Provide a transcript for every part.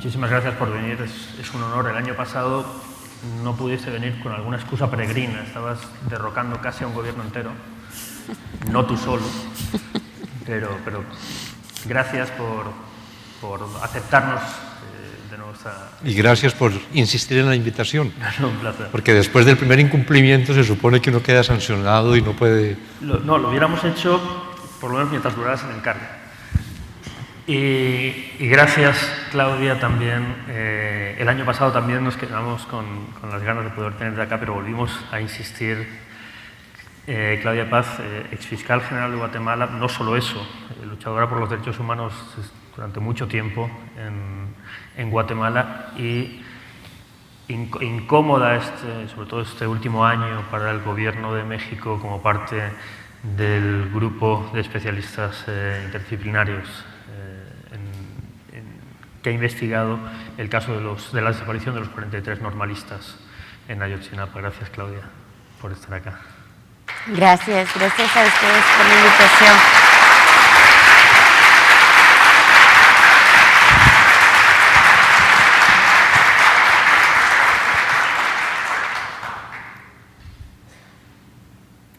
Muchísimas gracias por venir, es un honor. El año pasado no pudiste venir con alguna excusa peregrina, estabas derrocando casi a un gobierno entero, no tú solo, pero gracias por aceptarnos de nuevo esta... Y gracias por insistir en la invitación. Un placer. Porque después del primer incumplimiento se supone que uno queda sancionado y no puede... No, lo hubiéramos hecho por lo menos mientras duraras en el cargo. Y gracias, Claudia, también. El año pasado también nos quedamos con las ganas de poder tenerte acá, pero volvimos a insistir. Claudia Paz, exfiscal general de Guatemala, no solo eso, luchadora por los derechos humanos durante mucho tiempo en Guatemala y incómoda, sobre todo este último año, para el Gobierno de México como parte del grupo de especialistas interdisciplinarios que ha investigado el caso de la desaparición de los 43 normalistas en Ayotzinapa. Gracias, Claudia, por estar acá. Gracias a ustedes por la invitación.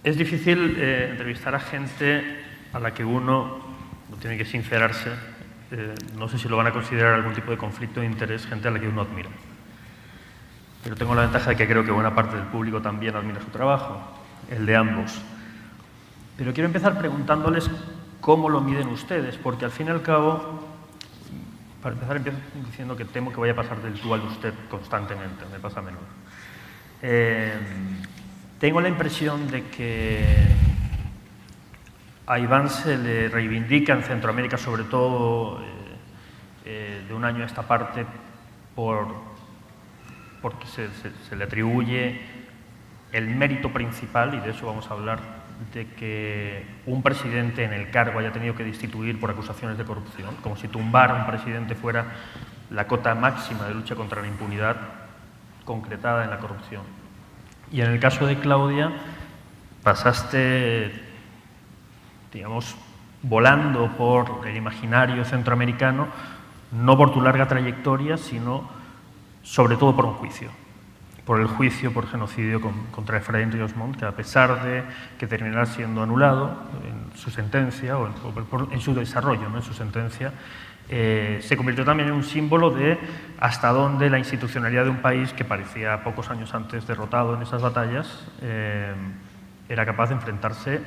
Es difícil entrevistar a gente a la que uno no tiene que sincerarse. No sé si lo van a considerar algún tipo de conflicto de interés, gente a la que uno admira. Pero tengo la ventaja de que creo que buena parte del público también admira su trabajo, el de ambos. Pero quiero empezar preguntándoles cómo lo miden ustedes, porque al fin y al cabo, para empezar, empiezo diciendo que temo que vaya a pasar del tú al usted constantemente, me pasa a menudo. Tengo la impresión de que a Iván se le reivindica en Centroamérica, sobre todo de un año a esta parte, porque se le atribuye el mérito principal, y de eso vamos a hablar, de que un presidente en el cargo haya tenido que destituir por acusaciones de corrupción, como si tumbar a un presidente fuera la cota máxima de lucha contra la impunidad concretada en la corrupción. Y en el caso de Claudia, pasaste, digamos, volando por el imaginario centroamericano, no por tu larga trayectoria, sino sobre todo por un juicio. Por el juicio por genocidio contra Efraín Ríos Montt, que a pesar de que terminara siendo anulado en su sentencia, o en su desarrollo, ¿no?, en su sentencia, se convirtió también en un símbolo de hasta dónde la institucionalidad de un país que parecía pocos años antes derrotado en esas batallas era capaz de enfrentarse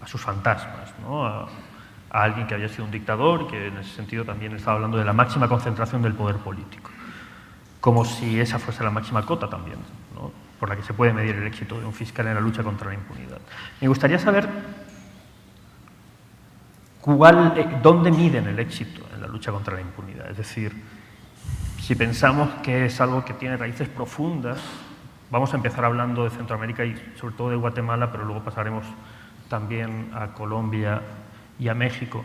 a sus fantasmas, ¿no?, a alguien que había sido un dictador y que en ese sentido también estaba hablando de la máxima concentración del poder político. Como si esa fuese la máxima cota también, ¿no?, por la que se puede medir el éxito de un fiscal en la lucha contra la impunidad. Me gustaría saber dónde miden el éxito en la lucha contra la impunidad. Es decir, si pensamos que es algo que tiene raíces profundas, vamos a empezar hablando de Centroamérica y sobre todo de Guatemala, pero luego pasaremos también a Colombia y a México.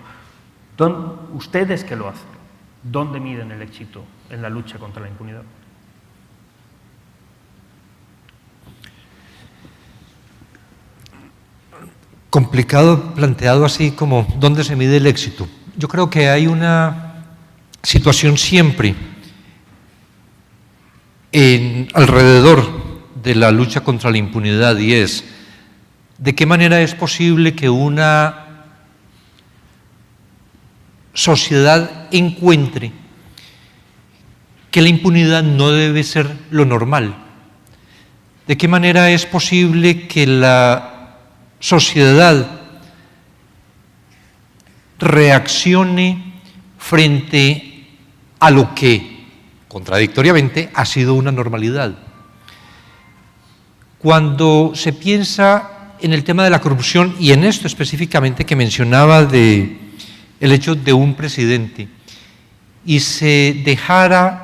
¿Ustedes qué lo hacen? ¿Dónde miden el éxito en la lucha contra la impunidad? Complicado planteado así como ¿dónde se mide el éxito? Yo creo que hay una situación siempre alrededor de la lucha contra la impunidad, y es ¿de qué manera es posible que una sociedad encuentre que la impunidad no debe ser lo normal? ¿De qué manera es posible que la sociedad reaccione frente a lo que, contradictoriamente, ha sido una normalidad? Cuando se piensa en el tema de la corrupción, y en esto específicamente que mencionaba el hecho de un presidente, y se dejara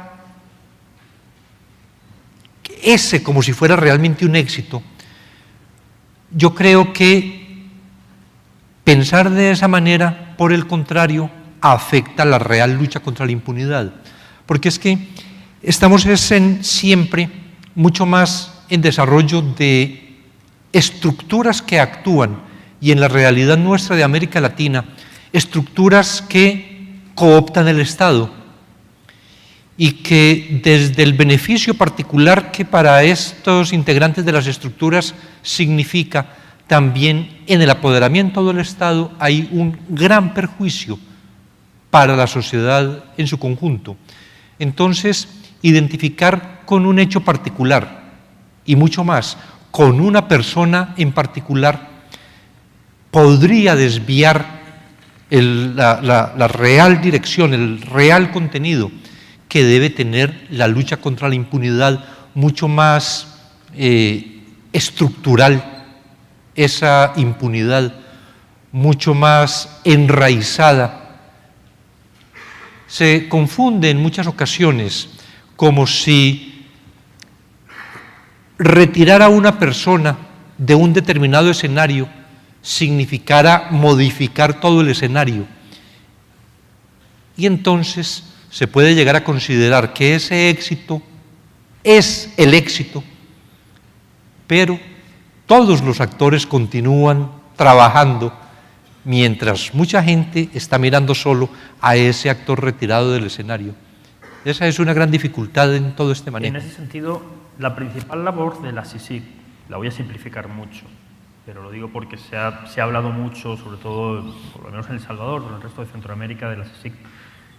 ese como si fuera realmente un éxito, yo creo que pensar de esa manera, por el contrario, afecta la real lucha contra la impunidad, porque es que estamos siempre mucho más en desarrollo de estructuras que actúan, y en la realidad nuestra de América Latina, estructuras que cooptan el Estado. y que desde el beneficio particular que para estos integrantes de las estructuras significa, también en el apoderamiento del Estado hay un gran perjuicio para la sociedad en su conjunto. Entonces, identificar con un hecho particular y mucho más, con una persona en particular, podría desviar la real dirección, el real contenido que debe tener la lucha contra la impunidad, mucho más estructural, esa impunidad mucho más enraizada. Se confunde en muchas ocasiones como si retirar a una persona de un determinado escenario significara modificar todo el escenario. Y entonces se puede llegar a considerar que ese éxito es el éxito, pero todos los actores continúan trabajando mientras mucha gente está mirando solo a ese actor retirado del escenario. Esa es una gran dificultad en todo este manejo. En ese sentido, la principal labor de la CICIG, la voy a simplificar mucho, pero lo digo porque se ha hablado mucho, sobre todo, por lo menos en El Salvador, en el resto de Centroamérica, de la CICIG.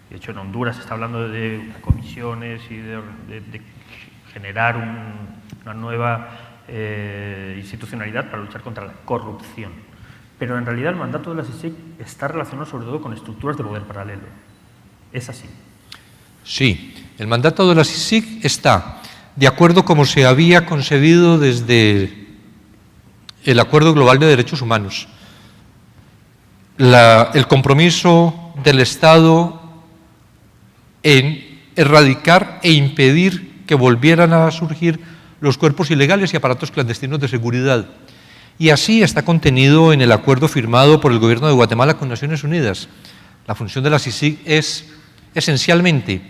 De hecho, en Honduras se está hablando de comisiones y de generar una nueva institucionalidad para luchar contra la corrupción. Pero en realidad el mandato de la CICIG está relacionado sobre todo con estructuras de poder paralelo. ¿Es así? Sí, el mandato de la CICIG está de acuerdo como se había concebido desde el Acuerdo Global de Derechos Humanos. El compromiso del Estado en erradicar e impedir que volvieran a surgir los cuerpos ilegales y aparatos clandestinos de seguridad. Y así está contenido en el acuerdo firmado por el Gobierno de Guatemala con Naciones Unidas. La función de la CICIG es esencialmente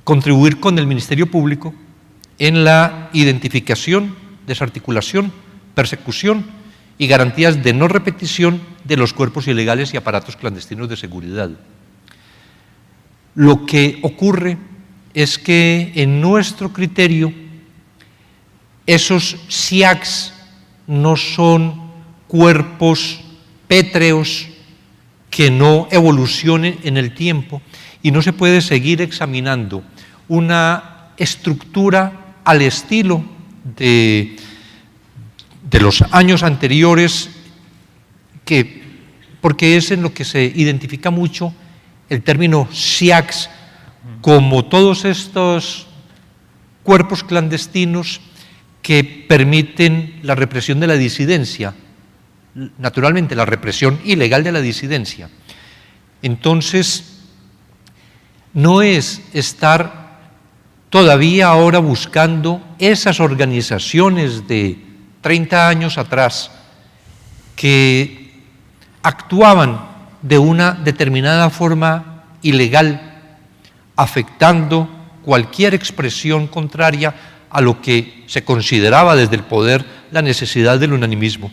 contribuir con el Ministerio Público en la identificación, desarticulación, persecución y garantías de no repetición de los cuerpos ilegales y aparatos clandestinos de seguridad. Lo que ocurre es que en nuestro criterio esos SIACs no son cuerpos pétreos que no evolucionen en el tiempo y no se puede seguir examinando una estructura al estilo de los años anteriores, porque es en lo que se identifica mucho el término SIACs, como todos estos cuerpos clandestinos que permiten la represión de la disidencia, naturalmente la represión ilegal de la disidencia. Entonces, no es estar todavía ahora buscando esas organizaciones de 30 años atrás que actuaban de una determinada forma ilegal, afectando cualquier expresión contraria a lo que se consideraba desde el poder la necesidad del unanimismo,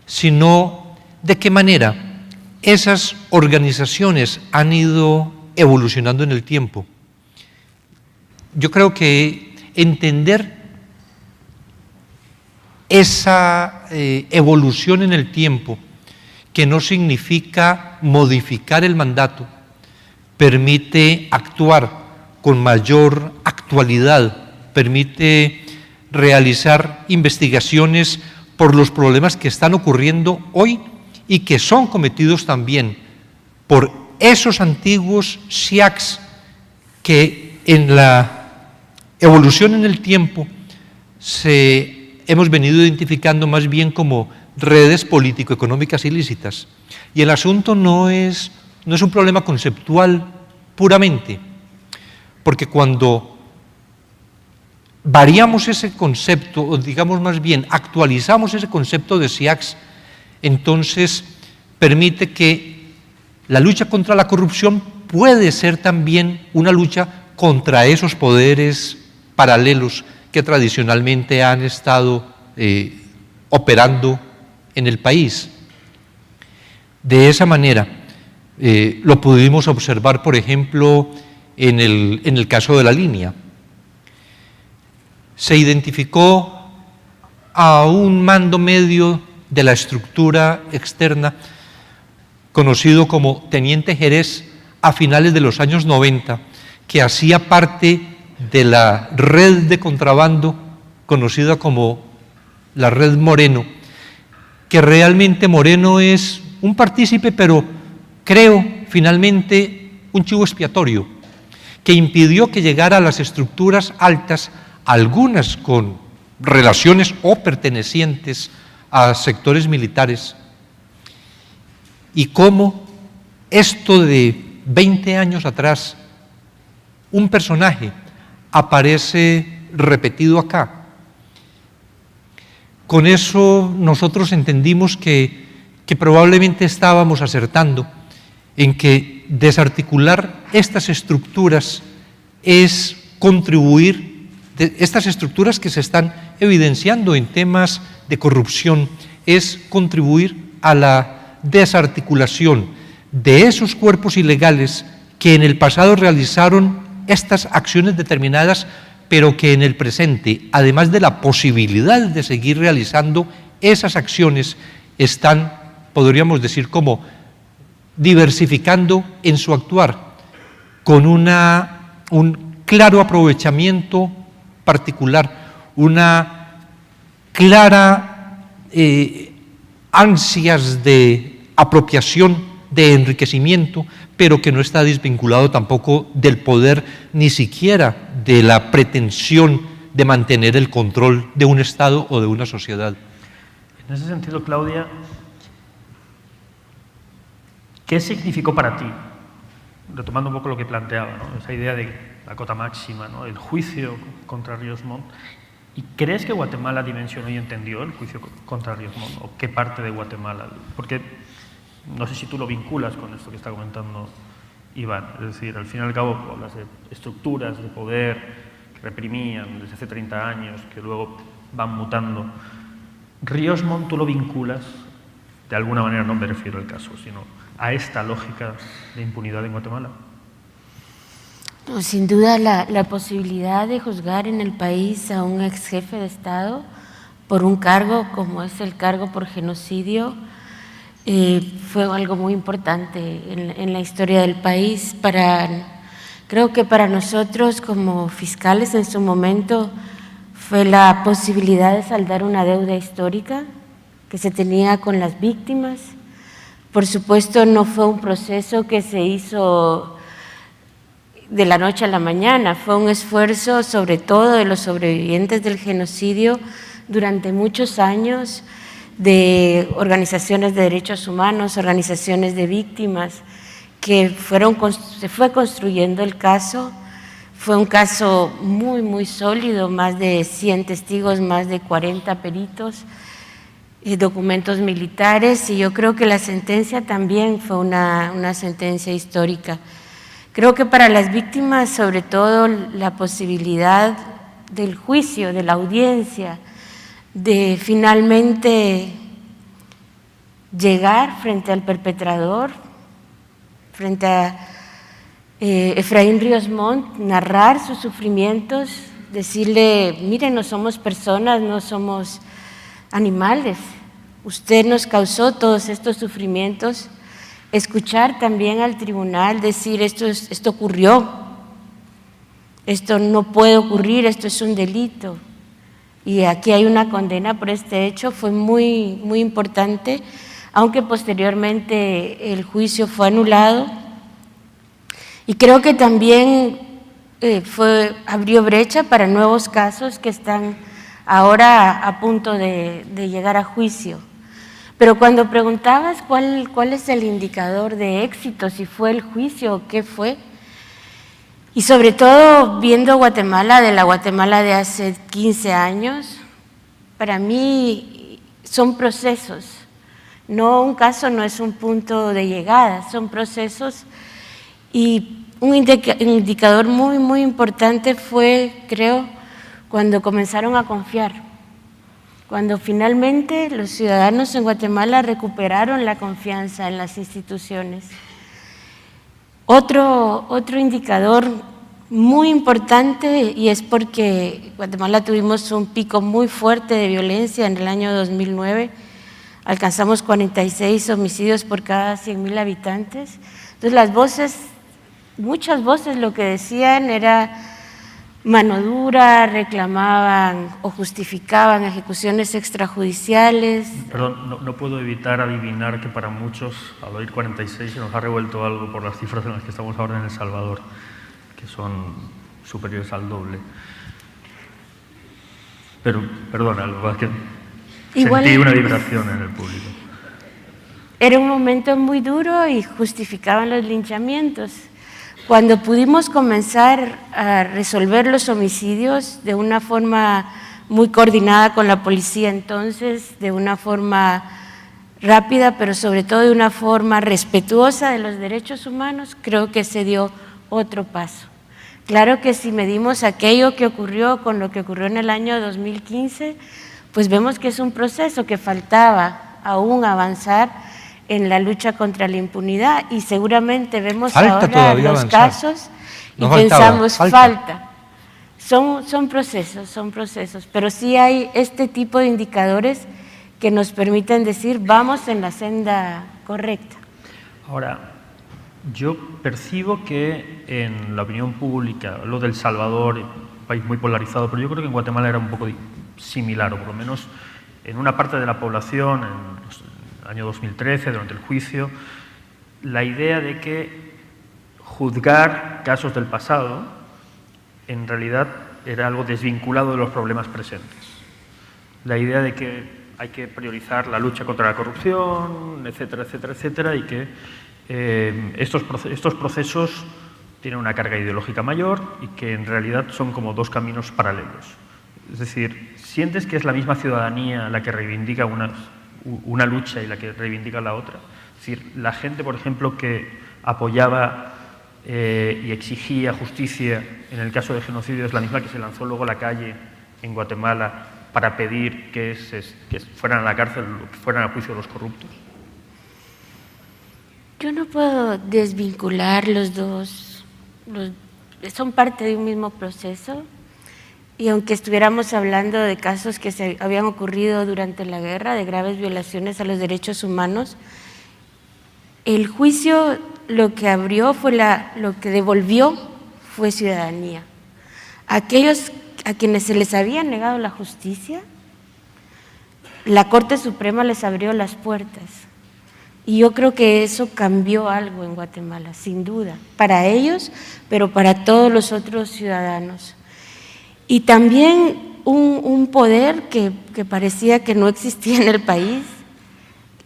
sino de qué manera esas organizaciones han ido evolucionando en el tiempo. Yo creo que entender esa evolución en el tiempo, que no significa modificar el mandato, permite actuar con mayor actualidad, permite realizar investigaciones por los problemas que están ocurriendo hoy y que son cometidos también por esos antiguos SIACs que en la evolución en el tiempo hemos venido identificando más bien como redes político-económicas ilícitas. Y el asunto no es un problema conceptual puramente, porque cuando variamos ese concepto, o digamos más bien actualizamos ese concepto de SIACs, entonces permite que la lucha contra la corrupción puede ser también una lucha contra esos poderes paralelos que tradicionalmente han estado operando en el país. De esa manera, lo pudimos observar, por ejemplo, en el caso de la línea. Se identificó a un mando medio de la estructura externa, conocido como Teniente Jerez, a finales de los años 90, que hacía parte de la red de contrabando conocida como la Red Moreno, que realmente Moreno es un partícipe, pero creo finalmente un chivo expiatorio, que impidió que llegara a las estructuras altas, algunas con relaciones o pertenecientes a sectores militares, y cómo esto de 20 años atrás, un personaje aparece repetido acá. Con eso nosotros entendimos que probablemente estábamos acertando en que desarticular estas estructuras es contribuir, estas estructuras que se están evidenciando en temas de corrupción, es contribuir a la desarticulación de esos cuerpos ilegales que en el pasado realizaron estas acciones determinadas, pero que en el presente, además de la posibilidad de seguir realizando esas acciones, están, podríamos decir, como diversificando en su actuar, con un claro aprovechamiento particular, una clara ansias de apropiación, de enriquecimiento, pero que no está desvinculado tampoco del poder, ni siquiera de la pretensión de mantener el control de un Estado o de una sociedad. En ese sentido, Claudia, ¿qué significó para ti, retomando un poco lo que planteaba, ¿no?, esa idea de la cota máxima, ¿no?, el juicio contra Ríos Montt? ¿Y crees que Guatemala dimensionó y entendió el juicio contra Ríos Montt? ¿O qué parte de Guatemala? Porque no sé si tú lo vinculas con esto que está comentando Iván. Es decir, al fin y al cabo hablas de estructuras de poder que reprimían desde hace 30 años, que luego van mutando. Ríos Montt, ¿tú lo vinculas de alguna manera? No me refiero al caso, sino a esta lógica de impunidad en Guatemala. No, sin duda la posibilidad de juzgar en el país a un ex jefe de Estado por un cargo como es el cargo por genocidio fue algo muy importante en la historia del país. Creo que para nosotros como fiscales en su momento fue la posibilidad de saldar una deuda histórica que se tenía con las víctimas. Por supuesto, no fue un proceso que se hizo de la noche a la mañana, fue un esfuerzo sobre todo de los sobrevivientes del genocidio durante muchos años, de organizaciones de derechos humanos, organizaciones de víctimas, que se fue construyendo el caso. Fue un caso muy, muy sólido, más de 100 testigos, más de 40 peritos, documentos militares, y yo creo que la sentencia también fue una sentencia histórica. Creo que para las víctimas, sobre todo, la posibilidad del juicio, de la audiencia, de finalmente llegar frente al perpetrador, frente a Efraín Ríos Montt, narrar sus sufrimientos, decirle, miren, no somos personas, no somos animales, usted nos causó todos estos sufrimientos. Escuchar también al tribunal decir esto ocurrió, esto no puede ocurrir, esto es un delito y aquí hay una condena por este hecho, fue muy, muy importante, aunque posteriormente el juicio fue anulado. Y creo que también abrió brecha para nuevos casos que están ahora a punto de llegar a juicio. Pero cuando preguntabas cuál es el indicador de éxito, si fue el juicio o qué fue, y sobre todo viendo Guatemala, de la Guatemala de hace 15 años, para mí son procesos. Un caso no es un punto de llegada, son procesos. Y un indicador muy, muy importante fue, creo, cuando comenzaron a confiar. Cuando finalmente los ciudadanos en Guatemala recuperaron la confianza en las instituciones. Otro indicador muy importante, y es porque en Guatemala tuvimos un pico muy fuerte de violencia en el año 2009, alcanzamos 46 homicidios por cada 100,000 habitantes. Entonces las voces, muchas voces lo que decían era mano dura, reclamaban o justificaban ejecuciones extrajudiciales. Perdón, no puedo evitar adivinar que para muchos, al oír 46, se nos ha revuelto algo por las cifras en las que estamos ahora en El Salvador, que son superiores al doble. Pero, perdona, lo que sentí una vibración en el público. Era un momento muy duro y justificaban los linchamientos. Cuando pudimos comenzar a resolver los homicidios de una forma muy coordinada con la policía entonces, de una forma rápida, pero sobre todo de una forma respetuosa de los derechos humanos, creo que se dio otro paso. Claro que si medimos aquello que ocurrió con lo que ocurrió en el año 2015, pues vemos que es un proceso que faltaba aún avanzar en la lucha contra la impunidad, y seguramente vemos ahora los casos y pensamos, falta. Son procesos, pero sí hay este tipo de indicadores que nos permiten decir vamos en la senda correcta. Ahora, yo percibo que en la opinión pública, lo del Salvador, un país muy polarizado, pero yo creo que en Guatemala era un poco similar, o por lo menos en una parte de la población, en el año 2013, durante el juicio, la idea de que juzgar casos del pasado en realidad era algo desvinculado de los problemas presentes. La idea de que hay que priorizar la lucha contra la corrupción, etcétera, etcétera, etcétera, y que estos procesos tienen una carga ideológica mayor y que en realidad son como dos caminos paralelos. Es decir, ¿sientes que es la misma ciudadanía la que reivindica una lucha y la que reivindica la otra? Es decir, la gente, por ejemplo, que apoyaba y exigía justicia en el caso de genocidio es la misma que se lanzó luego a la calle en Guatemala para pedir que fueran a la cárcel, que fueran a juicio los corruptos. Yo no puedo desvincular los dos, son parte de un mismo proceso. Y aunque estuviéramos hablando de casos que se habían ocurrido durante la guerra, de graves violaciones a los derechos humanos, el juicio lo que abrió fue lo que devolvió fue ciudadanía. Aquellos a quienes se les había negado la justicia, la Corte Suprema les abrió las puertas. Y yo creo que eso cambió algo en Guatemala, sin duda, para ellos, pero para todos los otros ciudadanos. Y también un poder que parecía que no existía en el país,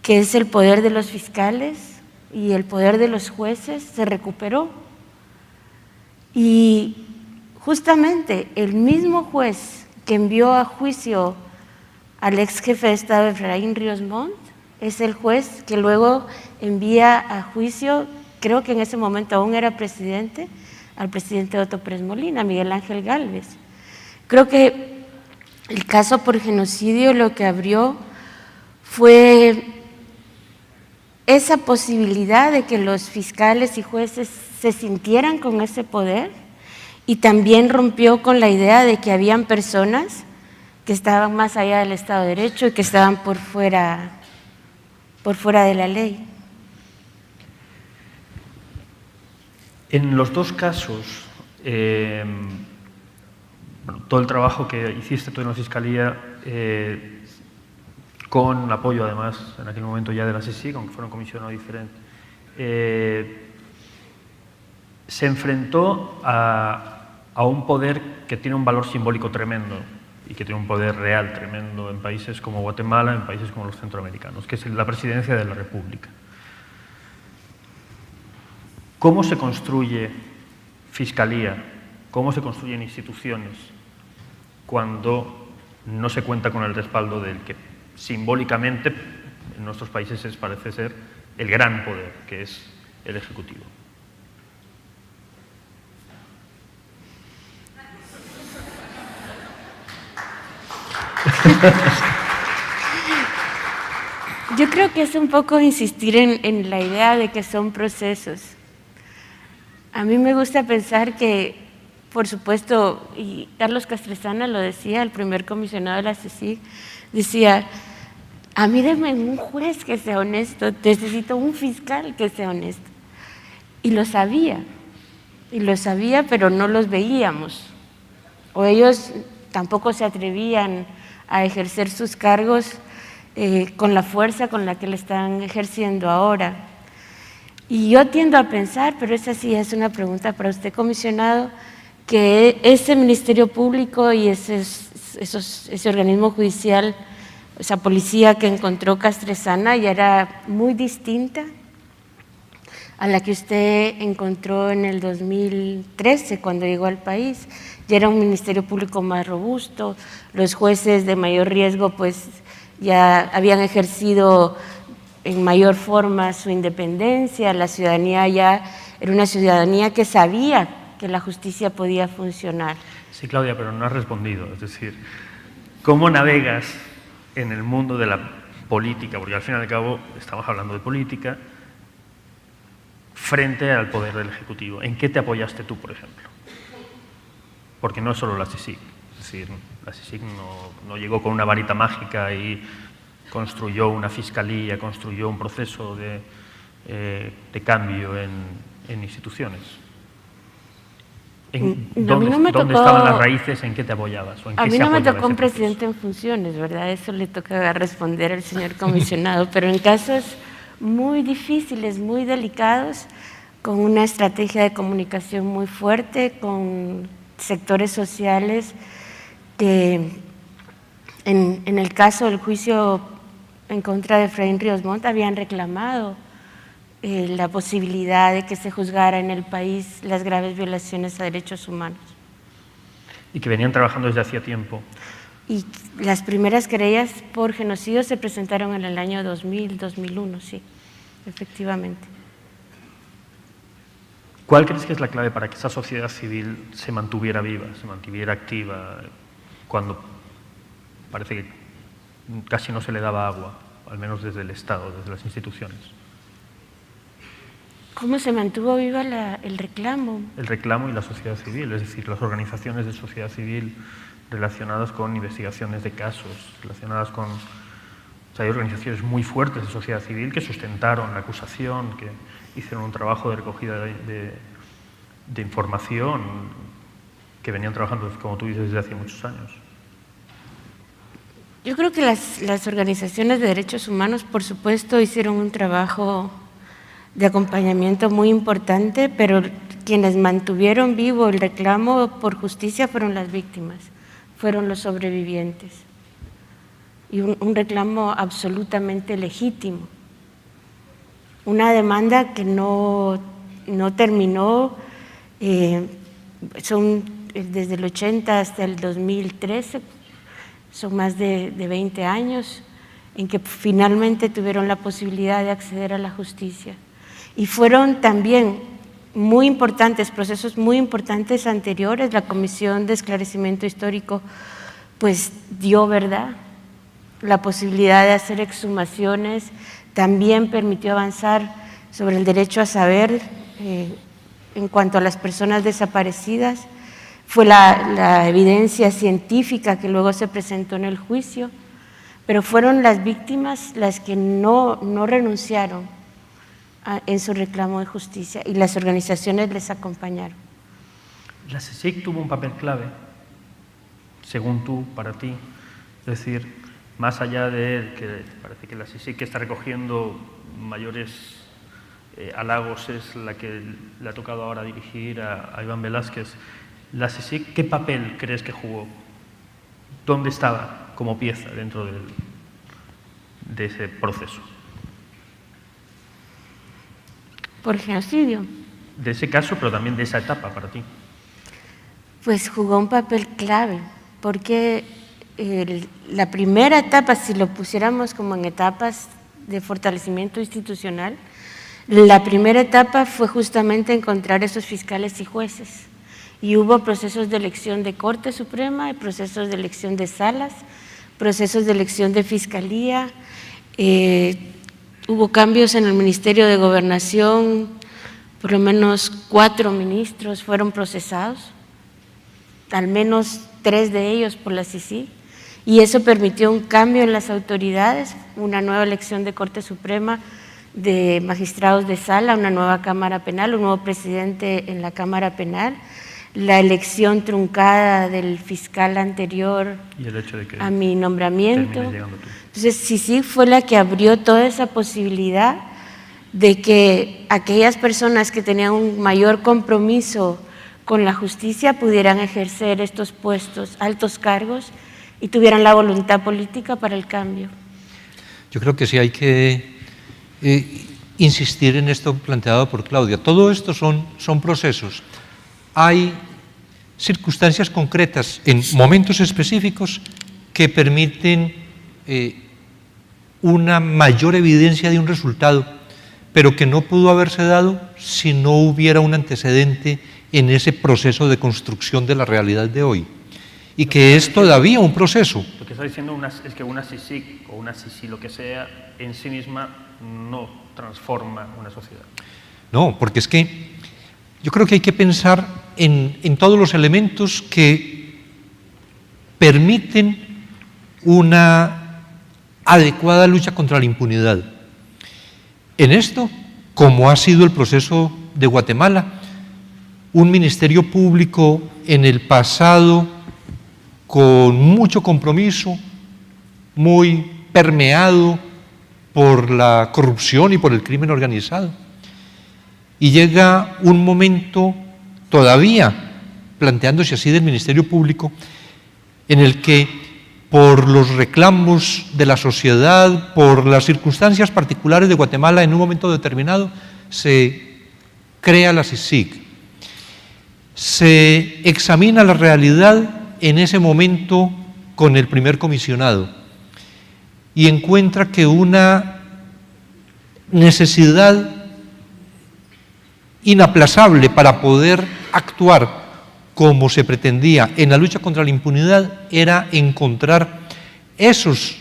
que es el poder de los fiscales y el poder de los jueces, se recuperó. Y justamente el mismo juez que envió a juicio al ex jefe de Estado Efraín Ríos Montt es el juez que luego envía a juicio, creo que en ese momento aún era presidente, al presidente Otto Pérez Molina, Miguel Ángel Gálvez. Creo que el caso por genocidio lo que abrió fue esa posibilidad de que los fiscales y jueces se sintieran con ese poder, y también rompió con la idea de que habían personas que estaban más allá del Estado de Derecho y que estaban por fuera de la ley. En los dos casos, todo el trabajo que hiciste tú en la Fiscalía, con apoyo además en aquel momento ya de la SESIC, aunque fuera un comisionado diferente, se enfrentó a un poder que tiene un valor simbólico tremendo y que tiene un poder real tremendo en países como Guatemala, en países como los centroamericanos, que es la presidencia de la República. ¿Cómo se construye fiscalía? ¿Cómo se construyen instituciones cuando no se cuenta con el respaldo del que simbólicamente en nuestros países parece ser el gran poder, que es el Ejecutivo? Yo creo que es un poco insistir en la idea de que son procesos. A mí me gusta pensar que, por supuesto, y Carlos Castresana lo decía, el primer comisionado de la CICIG, decía, a mí denme un juez que sea honesto, necesito un fiscal que sea honesto. Y lo sabía, pero no los veíamos. O ellos tampoco se atrevían a ejercer sus cargos con la fuerza con la que lo están ejerciendo ahora. Y yo tiendo a pensar, pero esa sí es una pregunta para usted, comisionado, que ese Ministerio Público y ese organismo judicial, esa policía que encontró Castresana, ya era muy distinta a la que usted encontró en el 2013 cuando llegó al país. Ya era un Ministerio Público más robusto, los jueces de mayor riesgo pues ya habían ejercido en mayor forma su independencia, la ciudadanía ya era una ciudadanía que sabía que la justicia podía funcionar. Sí, Claudia, pero no has respondido. Es decir, ¿cómo navegas en el mundo de la política? Porque al fin y al cabo estamos hablando de política frente al poder del Ejecutivo. ¿En qué te apoyaste tú, por ejemplo? Porque no es solo la CICIG. Es decir, la CICIG no llegó con una varita mágica y construyó una fiscalía, construyó un proceso de cambio en instituciones. ¿Dónde estaban las raíces? ¿En qué te apoyabas? ¿O en qué a mí se no me apoyaba tocó un ese proceso? presidente en funciones, ¿verdad? Eso le toca responder al señor comisionado, pero en casos muy difíciles, muy delicados, con una estrategia de comunicación muy fuerte, con sectores sociales que en el caso del juicio en contra de Efraín Ríos Montt habían reclamado la posibilidad de que se juzgara en el país las graves violaciones a derechos humanos. Y que venían trabajando desde hacía tiempo. Y las primeras querellas por genocidio se presentaron en el año 2000, 2001, sí, efectivamente. ¿Cuál crees que es la clave para que esa sociedad civil se mantuviera viva, se mantuviera activa, cuando parece que casi no se le daba agua, al menos desde el Estado, desde las instituciones? ¿Cómo se mantuvo viva el reclamo? El reclamo y la sociedad civil, es decir, las organizaciones de sociedad civil relacionadas con investigaciones de casos, relacionadas con... O sea, hay organizaciones muy fuertes de sociedad civil que sustentaron la acusación, que hicieron un trabajo de recogida de información, que venían trabajando, como tú dices, desde hace muchos años. Yo creo que las organizaciones de derechos humanos, por supuesto, hicieron un trabajo de acompañamiento muy importante, pero quienes mantuvieron vivo el reclamo por justicia fueron las víctimas, fueron los sobrevivientes. Y un reclamo absolutamente legítimo. Una demanda que no terminó, son desde el 80 hasta el 2013, son más de 20 años en que finalmente tuvieron la posibilidad de acceder a la justicia. Y fueron también muy importantes, procesos muy importantes anteriores. La Comisión de Esclarecimiento Histórico pues dio verdad, la posibilidad de hacer exhumaciones, también permitió avanzar sobre el derecho a saber en cuanto a las personas desaparecidas. Fue la evidencia científica que luego se presentó en el juicio, pero fueron las víctimas las que no renunciaron en su reclamo de justicia y las organizaciones les acompañaron. La CICIG tuvo un papel clave, según tú, para ti, es decir, más allá de que parece que la CICIG que está recogiendo mayores halagos es la que le ha tocado ahora dirigir a Iván Velázquez. La CICIG, ¿qué papel crees que jugó? ¿Dónde estaba como pieza dentro de ese proceso? Por genocidio. De ese caso, pero también de esa etapa para ti. Pues jugó un papel clave, porque la primera etapa, si lo pusiéramos como en etapas de fortalecimiento institucional, la primera etapa fue justamente encontrar esos fiscales y jueces. Y hubo procesos de elección de Corte Suprema, procesos de elección de salas, procesos de elección de Fiscalía, hubo cambios en el Ministerio de Gobernación, por lo menos 4 ministros fueron procesados, al menos 3 de ellos por la CICIG, y eso permitió un cambio en las autoridades, una nueva elección de Corte Suprema, de magistrados de sala, una nueva Cámara Penal, un nuevo presidente en la Cámara Penal, la elección truncada del fiscal anterior y el hecho de que a mi nombramiento. Entonces, CICIG fue la que abrió toda esa posibilidad de que aquellas personas que tenían un mayor compromiso con la justicia pudieran ejercer estos puestos, altos cargos, y tuvieran la voluntad política para el cambio. Yo creo que sí hay que insistir en esto planteado por Claudia. Todo esto son procesos. Hay circunstancias concretas en momentos específicos que permiten una mayor evidencia de un resultado, pero que no pudo haberse dado si no hubiera un antecedente en ese proceso de construcción de la realidad de hoy, y que es todavía un proceso. Lo que está diciendo es que una CICIG o una CICI, lo que sea, en sí misma no transforma una sociedad. No, porque es que yo creo que hay que pensar en todos los elementos que permiten una adecuada lucha contra la impunidad. En esto, como ha sido el proceso de Guatemala, un ministerio público en el pasado con mucho compromiso, muy permeado por la corrupción y por el crimen organizado. Y llega un momento todavía planteándose así del Ministerio Público, en el que por los reclamos de la sociedad, por las circunstancias particulares de Guatemala en un momento determinado, se crea la CICIG. Se examina la realidad en ese momento con el primer comisionado y encuentra que una necesidad inaplazable para poder actuar como se pretendía en la lucha contra la impunidad era encontrar esos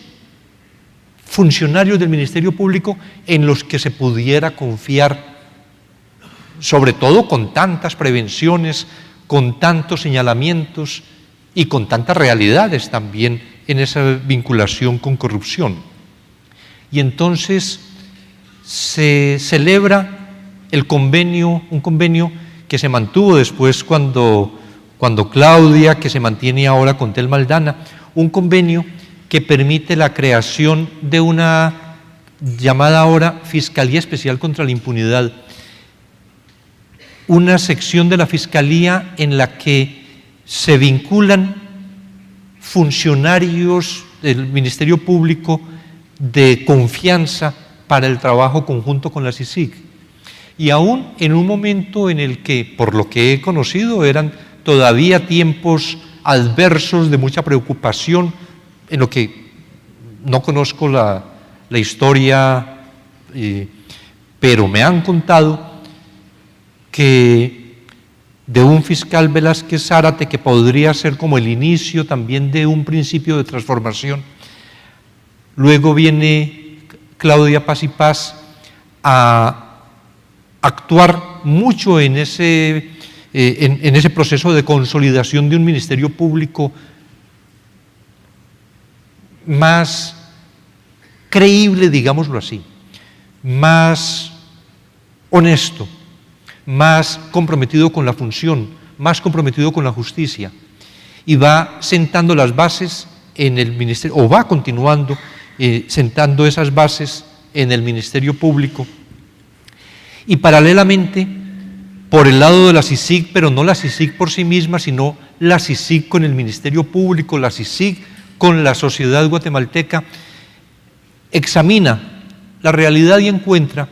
funcionarios del Ministerio Público en los que se pudiera confiar, sobre todo con tantas prevenciones, con tantos señalamientos y con tantas realidades también en esa vinculación con corrupción. Y entonces se celebra el convenio, un convenio que se mantuvo después cuando Claudia, que se mantiene ahora con Telma Aldana, un convenio que permite la creación de una llamada ahora Fiscalía Especial contra la Impunidad, una sección de la Fiscalía en la que se vinculan funcionarios del Ministerio Público de confianza para el trabajo conjunto con la CICIG. Y aún en un momento en el que, por lo que he conocido, eran todavía tiempos adversos de mucha preocupación, en lo que no conozco la historia, pero me han contado que de un fiscal Velázquez Zárate, que podría ser como el inicio también de un principio de transformación. Luego viene Claudia Paz y Paz a actuar mucho en ese proceso de consolidación de un ministerio público más creíble, digámoslo así, más honesto, más comprometido con la función, más comprometido con la justicia, y va sentando las bases en el ministerio, o va continuando sentando esas bases en el Ministerio Público. Y paralelamente, por el lado de la CICIG, pero no la CICIG por sí misma, sino la CICIG con el Ministerio Público, la CICIG con la sociedad guatemalteca, examina la realidad y encuentra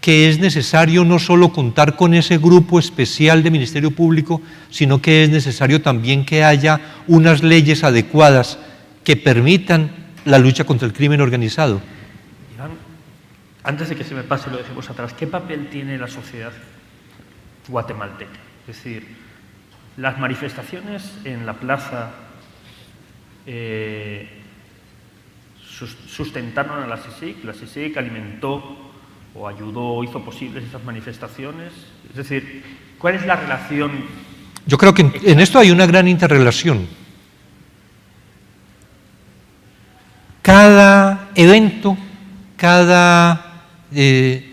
que es necesario no solo contar con ese grupo especial de Ministerio Público, sino que es necesario también que haya unas leyes adecuadas que permitan la lucha contra el crimen organizado. Iván, antes de que se me pase lo dejemos atrás, ¿qué papel tiene la sociedad guatemalteca? Es decir, las manifestaciones en la plaza sustentaron a la CICIG alimentó o ayudó, hizo posibles esas manifestaciones? Es decir, ¿cuál es la relación? Yo creo que en esto hay una gran interrelación. Cada evento, cada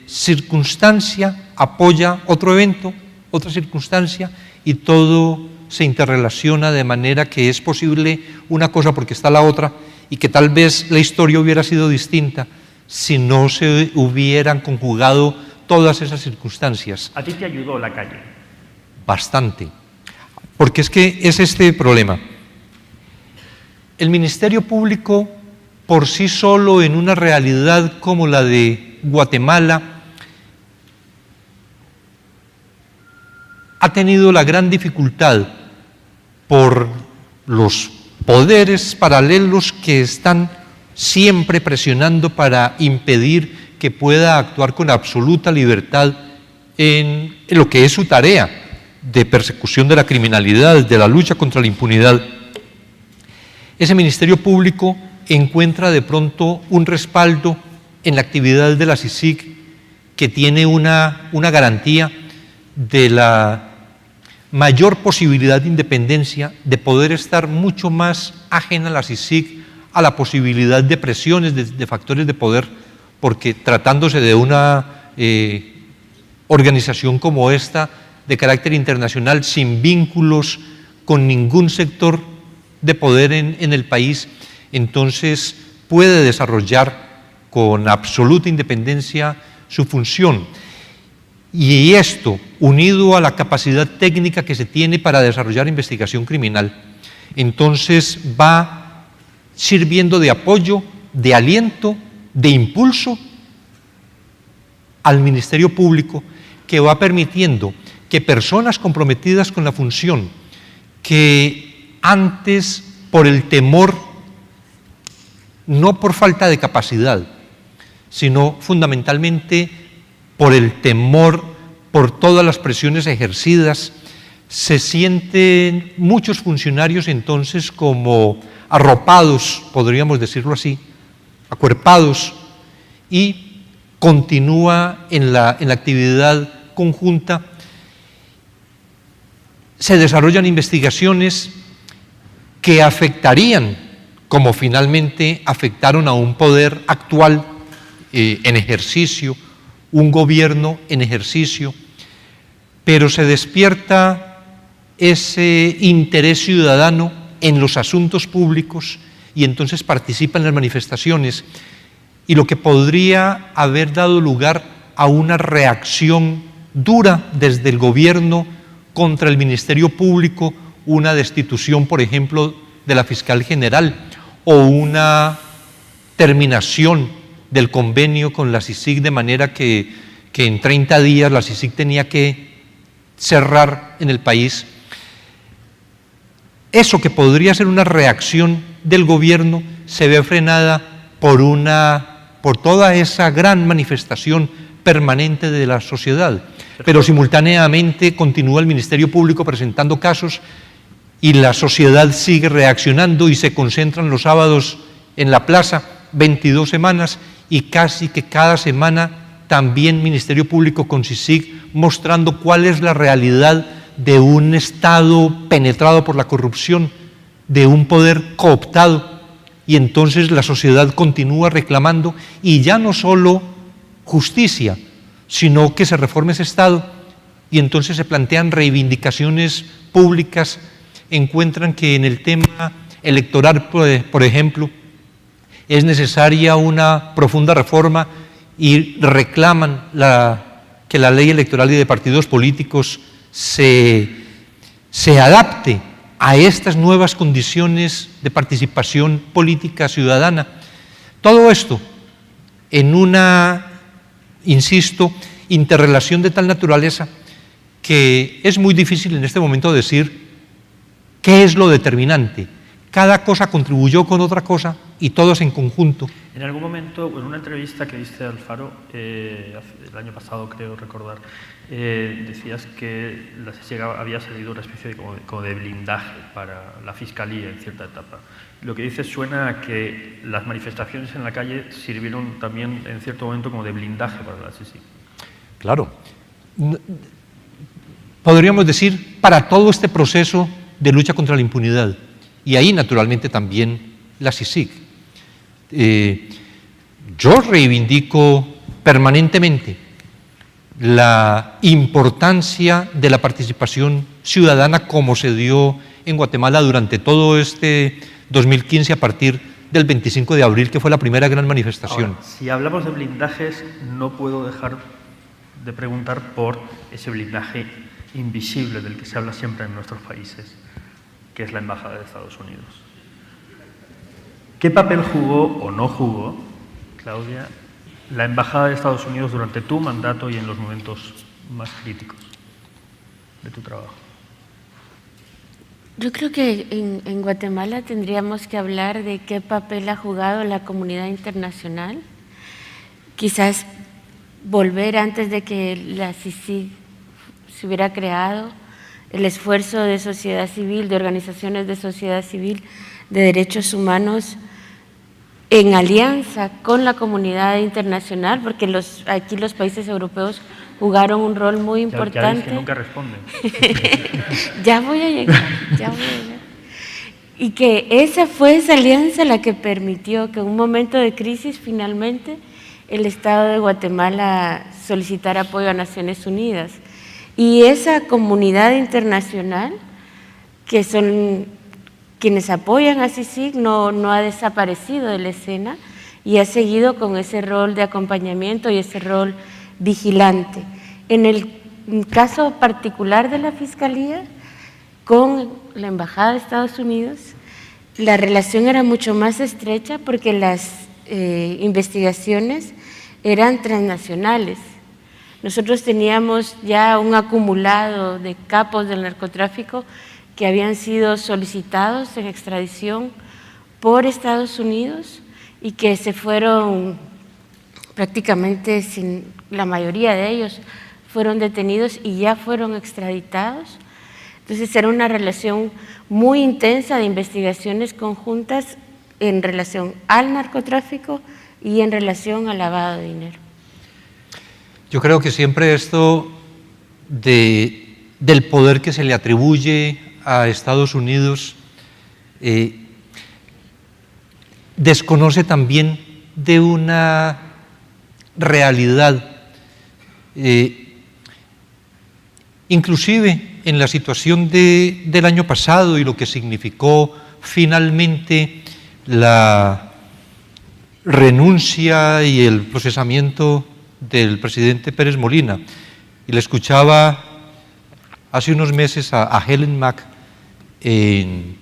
circunstancia apoya otro evento, otra circunstancia, y todo se interrelaciona de manera que es posible una cosa porque está la otra, y que tal vez la historia hubiera sido distinta si no se hubieran conjugado todas esas circunstancias. ¿A ti te ayudó la calle? Bastante, porque es que es este problema. El Ministerio Público, por sí solo, en una realidad como la de Guatemala, ha tenido la gran dificultad por los poderes paralelos que están siempre presionando para impedir que pueda actuar con absoluta libertad en lo que es su tarea de persecución de la criminalidad, de la lucha contra la impunidad. Ese Ministerio Público encuentra de pronto un respaldo en la actividad de la CICIG, que tiene una garantía de la mayor posibilidad de independencia, de poder estar mucho más ajena a la CICIG a la posibilidad de presiones, de factores de poder, porque tratándose de una organización como esta, de carácter internacional, sin vínculos con ningún sector de poder en el país, entonces puede desarrollar con absoluta independencia su función. Y esto, unido a la capacidad técnica que se tiene para desarrollar investigación criminal, entonces va sirviendo de apoyo, de aliento, de impulso al Ministerio Público, que va permitiendo que personas comprometidas con la función, que antes por el temor, no por falta de capacidad, sino fundamentalmente por el temor, por todas las presiones ejercidas, se sienten muchos funcionarios entonces como arropados, podríamos decirlo así, acuerpados, y continúa en la actividad conjunta. Se desarrollan investigaciones que afectarían, como finalmente afectaron a un poder actual en ejercicio, un gobierno en ejercicio, pero se despierta ese interés ciudadano en los asuntos públicos y entonces participa en las manifestaciones, y lo que podría haber dado lugar a una reacción dura desde el gobierno contra el Ministerio Público, una destitución, por ejemplo, de la fiscal general o una terminación del convenio con la CICIG, de manera que en 30 días la CICIG tenía que cerrar en el país. Eso que podría ser una reacción del gobierno se ve frenada por toda esa gran manifestación permanente de la sociedad, pero simultáneamente continúa el Ministerio Público presentando casos y la sociedad sigue reaccionando y se concentran los sábados en la plaza 22 semanas, y casi que cada semana también Ministerio Público con CICIG mostrando cuál es la realidad de un Estado penetrado por la corrupción, de un poder cooptado, y entonces la sociedad continúa reclamando, y ya no solo justicia, sino que se reforme ese Estado, y entonces se plantean reivindicaciones públicas, encuentran que en el tema electoral, por ejemplo, es necesaria una profunda reforma y reclaman que la ley electoral y de partidos políticos se adapte a estas nuevas condiciones de participación política ciudadana. Todo esto en una, insisto, interrelación de tal naturaleza que es muy difícil en este momento decir qué es lo determinante. Cada cosa contribuyó con otra cosa y todos en conjunto En algún momento, en una entrevista que diste al Faro, el año pasado creo recordar, decías que la CICIG había salido una especie como de blindaje para la Fiscalía en cierta etapa. Lo que dices suena a que las manifestaciones en la calle sirvieron también en cierto momento como de blindaje para la CICIG. Claro. Podríamos decir, para todo este proceso de lucha contra la impunidad. Y ahí, naturalmente, también la CICIG. Yo reivindico permanentemente la importancia de la participación ciudadana como se dio en Guatemala durante todo este 2015 a partir del 25 de abril, que fue la primera gran manifestación. Ahora, si hablamos de blindajes, no puedo dejar de preguntar por ese blindaje invisible del que se habla siempre en nuestros países, que es la Embajada de Estados Unidos. ¿Qué papel jugó o no jugó, Claudia, la Embajada de Estados Unidos durante tu mandato y en los momentos más críticos de tu trabajo? Yo creo que en Guatemala tendríamos que hablar de qué papel ha jugado la comunidad internacional. Quizás volver antes de que la CICIG se hubiera creado, el esfuerzo de sociedad civil, de organizaciones de sociedad civil, de derechos humanos, en alianza con la comunidad internacional, porque aquí los países europeos jugaron un rol muy importante. Que nunca responden. Ya voy a llegar. Y que esa alianza la que permitió que en un momento de crisis finalmente el Estado de Guatemala solicitara apoyo a Naciones Unidas. Y esa comunidad internacional, que son quienes apoyan a CICIG, no ha desaparecido de la escena y ha seguido con ese rol de acompañamiento y ese rol vigilante. En el caso particular de la Fiscalía, con la Embajada de Estados Unidos, la relación era mucho más estrecha porque las investigaciones eran transnacionales. Nosotros teníamos ya un acumulado de capos del narcotráfico que habían sido solicitados en extradición por Estados Unidos y que se fueron prácticamente, la mayoría de ellos fueron detenidos y ya fueron extraditados. Entonces era una relación muy intensa de investigaciones conjuntas en relación al narcotráfico y en relación al lavado de dinero. Yo creo que siempre esto del poder que se le atribuye a Estados Unidos desconoce también de una realidad, inclusive en la situación del año pasado y lo que significó finalmente la renuncia y el procesamiento del presidente Pérez Molina. Y le escuchaba hace unos meses a Helen Mack en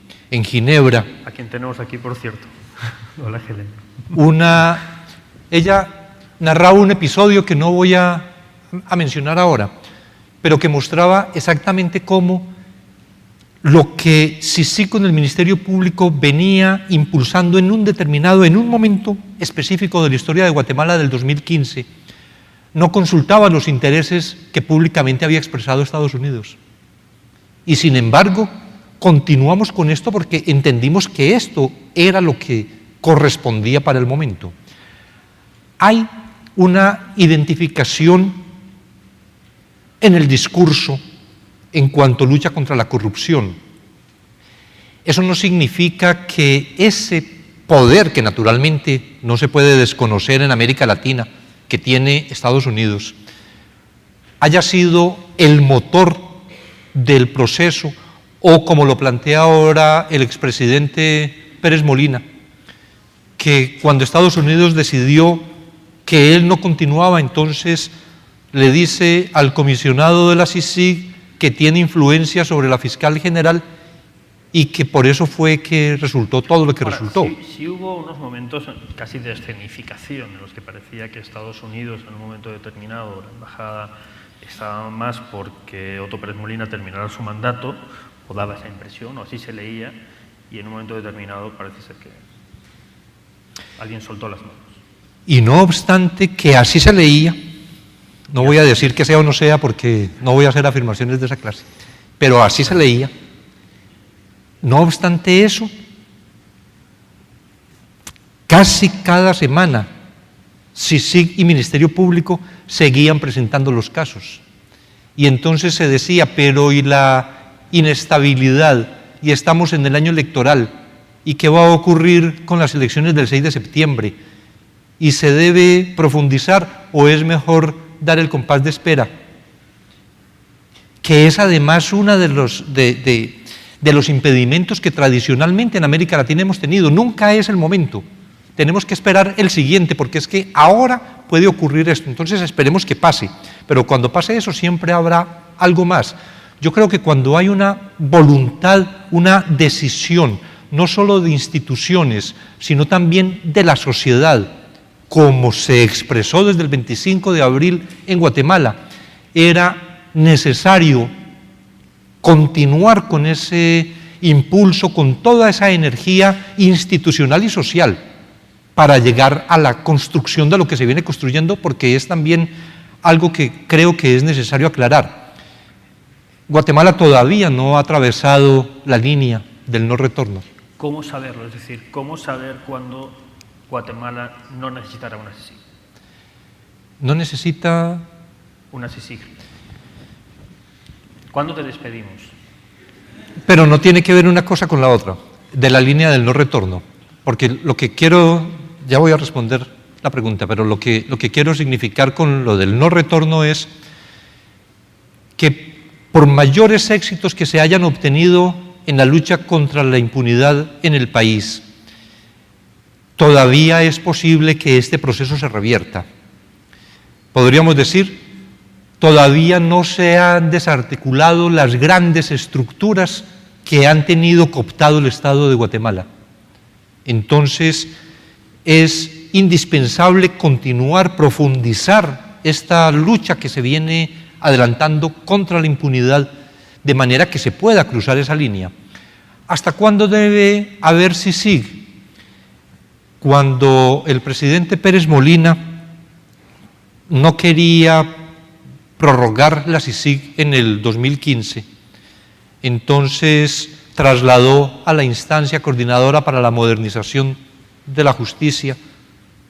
Ginebra. A quien tenemos aquí, por cierto. Hola, Helen. Ella narraba un episodio que no voy a mencionar ahora, pero que mostraba exactamente cómo lo que CICIG con el Ministerio Público venía impulsando en un momento específico de la historia de Guatemala del 2015, no consultaba los intereses que públicamente había expresado Estados Unidos. Y sin embargo, continuamos con esto porque entendimos que esto era lo que correspondía para el momento. Hay una identificación en el discurso en cuanto a lucha contra la corrupción. Eso no significa que ese poder, que naturalmente no se puede desconocer en América Latina, que tiene Estados Unidos, haya sido el motor del proceso, o como lo plantea ahora el expresidente Pérez Molina, que cuando Estados Unidos decidió que él no continuaba, entonces le dice al comisionado de la CICIG que tiene influencia sobre la fiscal general y que por eso fue que resultó todo lo que resultó. Sí hubo unos momentos casi de escenificación en los que parecía que Estados Unidos en un momento determinado, la embajada, estaba más porque Otto Pérez Molina terminara su mandato, o daba esa impresión, o así se leía, y en un momento determinado parece ser que alguien soltó las manos. Y no obstante que así se leía, no voy a decir que sea o no sea porque no voy a hacer afirmaciones de esa clase, pero así se leía. No obstante eso, casi cada semana CICIG y Ministerio Público seguían presentando los casos. Y entonces se decía, pero ¿y la inestabilidad? Y estamos en el año electoral, ¿y qué va a ocurrir con las elecciones del 6 de septiembre? ¿Y se debe profundizar o es mejor dar el compás de espera? Que es además uno de los impedimentos que tradicionalmente en América Latina hemos tenido. Nunca es el momento. Tenemos que esperar el siguiente, porque es que ahora puede ocurrir esto, entonces esperemos que pase. Pero cuando pase eso siempre habrá algo más. Yo creo que cuando hay una voluntad, una decisión, no solo de instituciones, sino también de la sociedad, como se expresó desde el 25 de abril en Guatemala, era necesario continuar con ese impulso, con toda esa energía institucional y social para llegar a la construcción de lo que se viene construyendo, porque es también algo que creo que es necesario aclarar. Guatemala todavía no ha atravesado la línea del no retorno. ¿Cómo saberlo? Es decir, ¿cómo saber cuándo Guatemala no necesitará una CICIG? No necesita una CICIG. ¿Cuándo te despedimos? Pero no tiene que ver una cosa con la otra, de la línea del no retorno, porque lo que quiero, ya voy a responder la pregunta, pero lo que quiero significar con lo del no retorno es que por mayores éxitos que se hayan obtenido en la lucha contra la impunidad en el país, todavía es posible que este proceso se revierta. Podríamos decir, todavía no se han desarticulado las grandes estructuras que han tenido cooptado el Estado de Guatemala. Entonces, es indispensable continuar, profundizar esta lucha que se viene adelantando contra la impunidad, de manera que se pueda cruzar esa línea. ¿Hasta cuándo debe haber CICIG? Cuando el presidente Pérez Molina no quería prorrogar la CICIG en el 2015, entonces trasladó a la instancia coordinadora para la modernización de la justicia,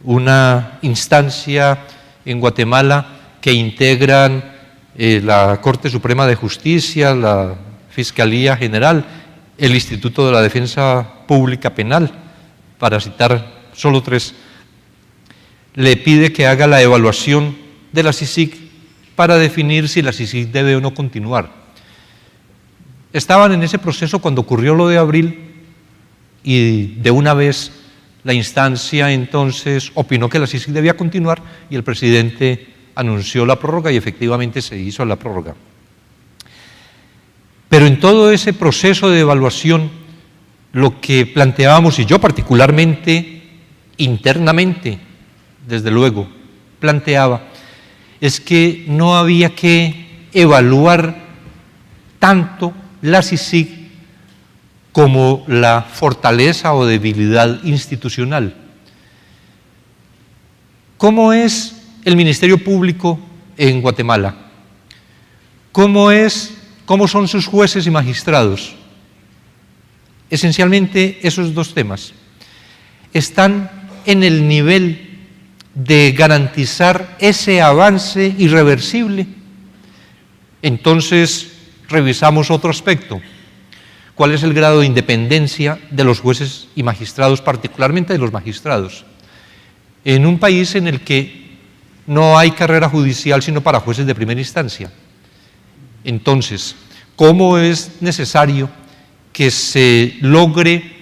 una instancia en Guatemala que integran la Corte Suprema de Justicia, la Fiscalía General, el Instituto de la Defensa Pública Penal, para citar solo tres. Le pide que haga la evaluación de la CICIG para definir si la CICIG debe o no continuar. Estaban en ese proceso cuando ocurrió lo de abril y de una vez la instancia entonces opinó que la CICIG debía continuar y el presidente anunció la prórroga y efectivamente se hizo la prórroga. Pero en todo ese proceso de evaluación, lo que planteábamos, y yo particularmente, internamente, desde luego, planteaba, es que no había que evaluar tanto la CICIG como la fortaleza o debilidad institucional. ¿Cómo es el Ministerio Público en Guatemala? ¿Cómo son sus jueces y magistrados? Esencialmente esos dos temas. Están en el nivel de garantizar ese avance irreversible. Entonces, revisamos otro aspecto. ¿Cuál es el grado de independencia de los jueces y magistrados, particularmente de los magistrados? En un país en el que no hay carrera judicial sino para jueces de primera instancia. Entonces, ¿cómo es necesario que se logre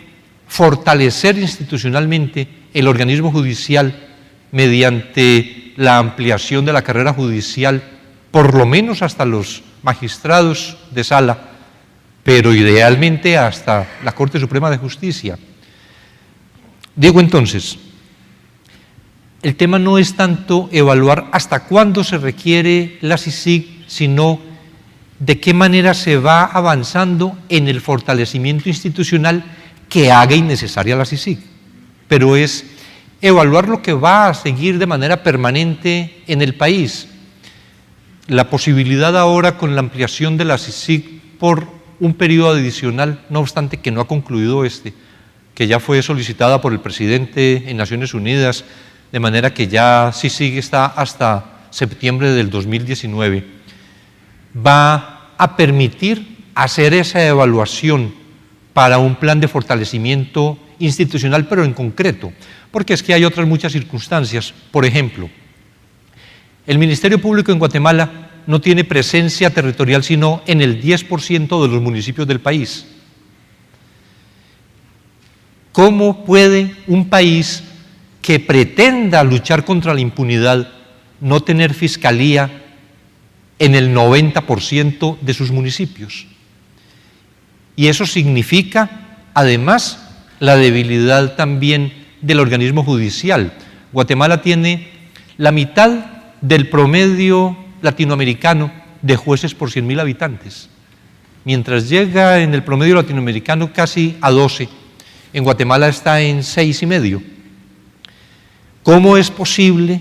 fortalecer institucionalmente el organismo judicial mediante la ampliación de la carrera judicial, por lo menos hasta los magistrados de sala, pero idealmente hasta la Corte Suprema de Justicia? Digo entonces, el tema no es tanto evaluar hasta cuándo se requiere la CICIG, sino de qué manera se va avanzando en el fortalecimiento institucional que haga innecesaria la CICIG. Pero es evaluar lo que va a seguir de manera permanente en el país. La posibilidad ahora con la ampliación de la CICIG por un periodo adicional, no obstante que no ha concluido que ya fue solicitada por el presidente en Naciones Unidas, de manera que ya CICIG está hasta septiembre del 2019, va a permitir hacer esa evaluación para un plan de fortalecimiento institucional, pero en concreto, porque es que hay otras muchas circunstancias. Por ejemplo, el Ministerio Público en Guatemala no tiene presencia territorial sino en el 10% de los municipios del país. ¿Cómo puede un país que pretenda luchar contra la impunidad no tener fiscalía en el 90% de sus municipios? Y eso significa, además, la debilidad también del organismo judicial. Guatemala tiene la mitad del promedio latinoamericano de jueces por 100.000 habitantes, mientras llega en el promedio latinoamericano casi a 12, en Guatemala está en 6,5. ¿Cómo es posible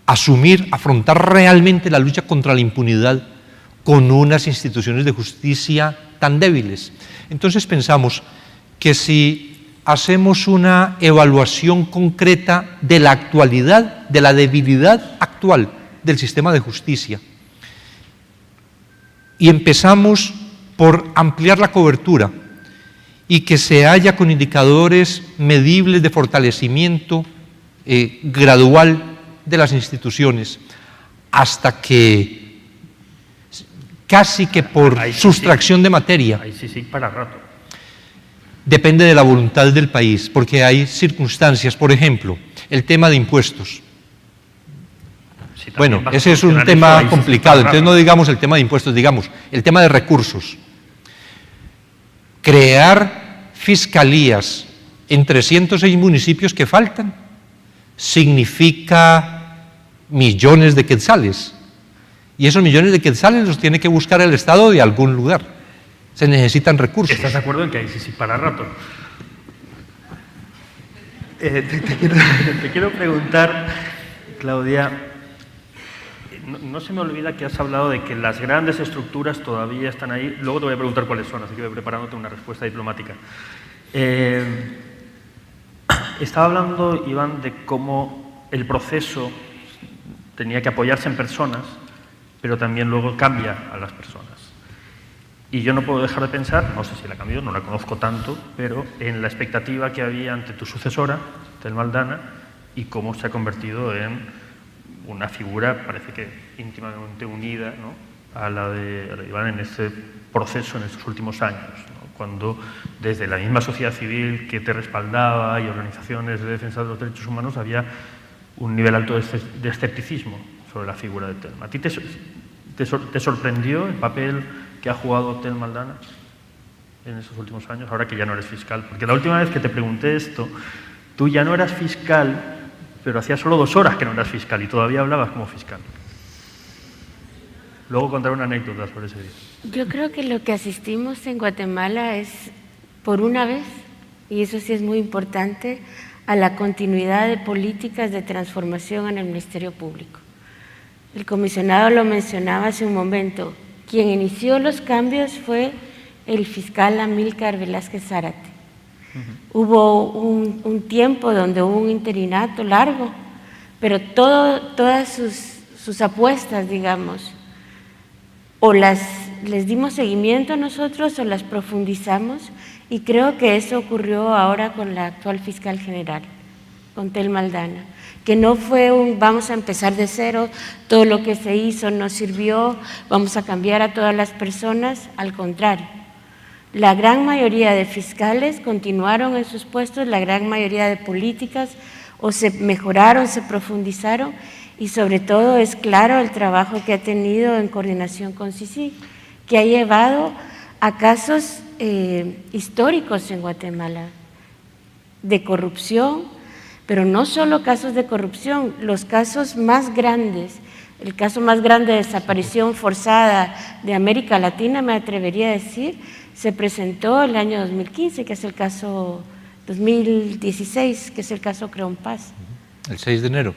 afrontar realmente la lucha contra la impunidad con unas instituciones de justicia tan débiles? Entonces pensamos que si hacemos una evaluación concreta de la actualidad, de la debilidad actual del sistema de justicia, y empezamos por ampliar la cobertura y que se haya con indicadores medibles de fortalecimiento gradual de las instituciones, hasta que casi que por sustracción de materia. Ahí sí para rato. Depende de la voluntad del país, porque hay circunstancias, por ejemplo, el tema de impuestos. Sí, bueno, ese es un tema complicado, entonces no digamos el tema de impuestos, digamos el tema de recursos. Crear fiscalías en 306 municipios que faltan significa millones de quetzales, y esos millones de quetzales los tiene que buscar el Estado de algún lugar. Se necesitan recursos. ¿Estás de acuerdo en que ahí sí para rato? Te quiero preguntar, Claudia, no se me olvida que has hablado de que las grandes estructuras todavía están ahí. Luego te voy a preguntar cuáles son, así que voy preparándote una respuesta diplomática. Estaba hablando, Iván, de cómo el proceso tenía que apoyarse en personas, pero también luego cambia a las personas. Y yo no puedo dejar de pensar, no sé si la cambió, no la conozco tanto, pero en la expectativa que había ante tu sucesora, Thelma Aldana, y cómo se ha convertido en una figura, parece que íntimamente unida, ¿no?, a la de Iván en ese proceso en estos últimos años, ¿no?, cuando desde la misma sociedad civil que te respaldaba y organizaciones de defensa de los derechos humanos había un nivel alto de escepticismo sobre la figura de Thelma. ¿A ti te sorprendió el papel que ha jugado Thelma Aldana en estos últimos años, ahora que ya no eres fiscal? Porque la última vez que te pregunté esto, tú ya no eras fiscal, pero hacía solo 2 horas que no eras fiscal y todavía hablabas como fiscal. Luego contaré una anécdota sobre ese día. Yo creo que lo que asistimos en Guatemala es, por una vez, y eso sí es muy importante, a la continuidad de políticas de transformación en el Ministerio Público. El comisionado lo mencionaba hace un momento. Quien inició los cambios fue el fiscal Amílcar Velázquez Zárate. Hubo un tiempo donde hubo un interinato largo, pero todas sus apuestas, digamos, o les dimos seguimiento nosotros o las profundizamos, y creo que eso ocurrió ahora con la actual fiscal general, con Thelma Aldana, que no fue vamos a empezar de cero, todo lo que se hizo no sirvió, vamos a cambiar a todas las personas. Al contrario, la gran mayoría de fiscales continuaron en sus puestos, la gran mayoría de políticas o se mejoraron, se profundizaron, y sobre todo es claro el trabajo que ha tenido en coordinación con CICIG, que ha llevado a casos históricos en Guatemala de corrupción, pero no solo casos de corrupción, los casos más grandes, el caso más grande de desaparición forzada de América Latina, me atrevería a decir, se presentó el año 2015, que es el caso 2016, que es el caso Creonpaz. El 6 de enero.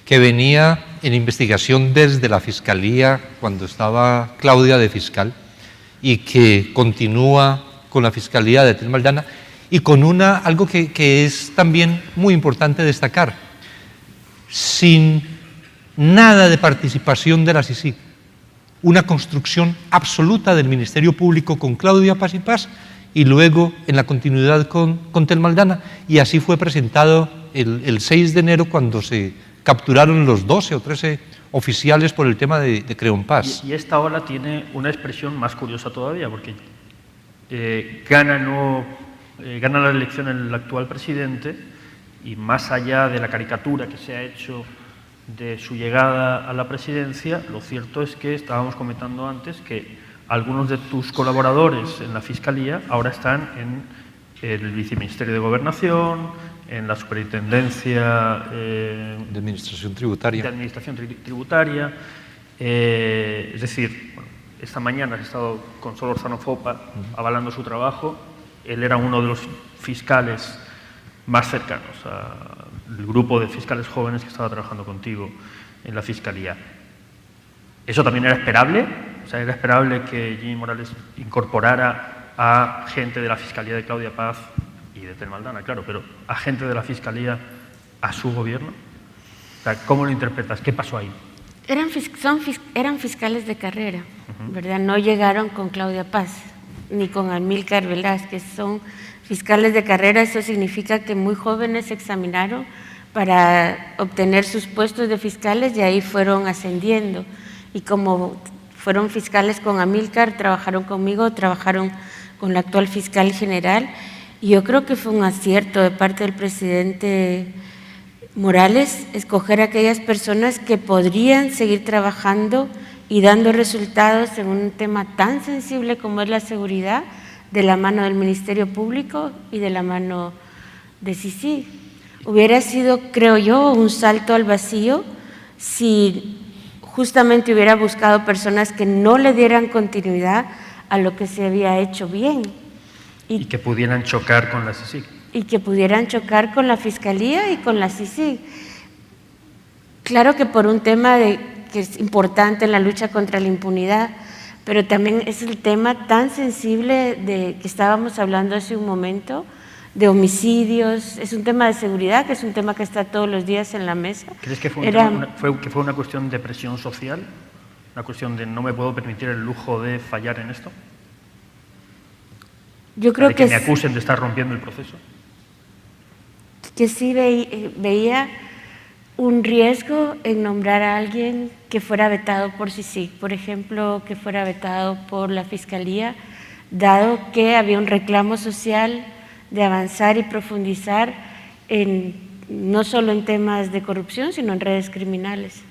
Que venía en investigación desde la Fiscalía cuando estaba Claudia de fiscal y que continúa con la Fiscalía de Tel Maldana y con algo que es también muy importante destacar, sin nada de participación de la CICIG, una construcción absoluta del Ministerio Público con Claudia Paz y Paz y luego en la continuidad con Tel Maldana, y así fue presentado el 6 de enero cuando se capturaron los 12 o 13 oficiales por el tema de Creonpaz. Y esta ola tiene una expresión más curiosa todavía, porque gana la elección el actual presidente y más allá de la caricatura que se ha hecho de su llegada a la presidencia, lo cierto es que estábamos comentando antes que algunos de tus colaboradores en la Fiscalía ahora están en el Viceministerio de Gobernación, en la Superintendencia de Administración Tributaria. Es decir, bueno, esta mañana has estado con Solórzano Fopa avalando su trabajo. Él era uno de los fiscales más cercanos al grupo de fiscales jóvenes que estaba trabajando contigo en la Fiscalía. ¿Eso también era esperable? O sea, ¿era esperable que Jimmy Morales incorporara a gente de la Fiscalía de Claudia Paz y de Tel Maldana, claro, pero a gente de la Fiscalía a su gobierno? O sea, ¿cómo lo interpretas? ¿Qué pasó ahí? Eran fiscales de carrera, ¿verdad? No llegaron con Claudia Paz ni con Amílcar Velázquez, son fiscales de carrera. Eso significa que muy jóvenes se examinaron para obtener sus puestos de fiscales y ahí fueron ascendiendo. Y como fueron fiscales con Amílcar, trabajaron conmigo, trabajaron con la actual fiscal general. Y yo creo que fue un acierto de parte del presidente Morales escoger a aquellas personas que podrían seguir trabajando y dando resultados en un tema tan sensible como es la seguridad, de la mano del Ministerio Público y de la mano de CICIG. Hubiera sido, creo yo, un salto al vacío si justamente hubiera buscado personas que no le dieran continuidad a lo que se había hecho bien. Y que pudieran chocar con la CICIG. Y que pudieran chocar con la Fiscalía y con la CICIG. Claro que por un tema que es importante en la lucha contra la impunidad, pero también es el tema tan sensible de que estábamos hablando hace un momento, de homicidios, es un tema de seguridad, que es un tema que está todos los días en la mesa. ¿Crees que fue una cuestión de presión social? ¿Una cuestión de no me puedo permitir el lujo de fallar en esto? Yo creo que me acusen de estar rompiendo el proceso. Que sí veía un riesgo en nombrar a alguien que fuera vetado por CICIG, por ejemplo, que fuera vetado por la Fiscalía, dado que había un reclamo social de avanzar y profundizar no solo en temas de corrupción, sino en redes criminales.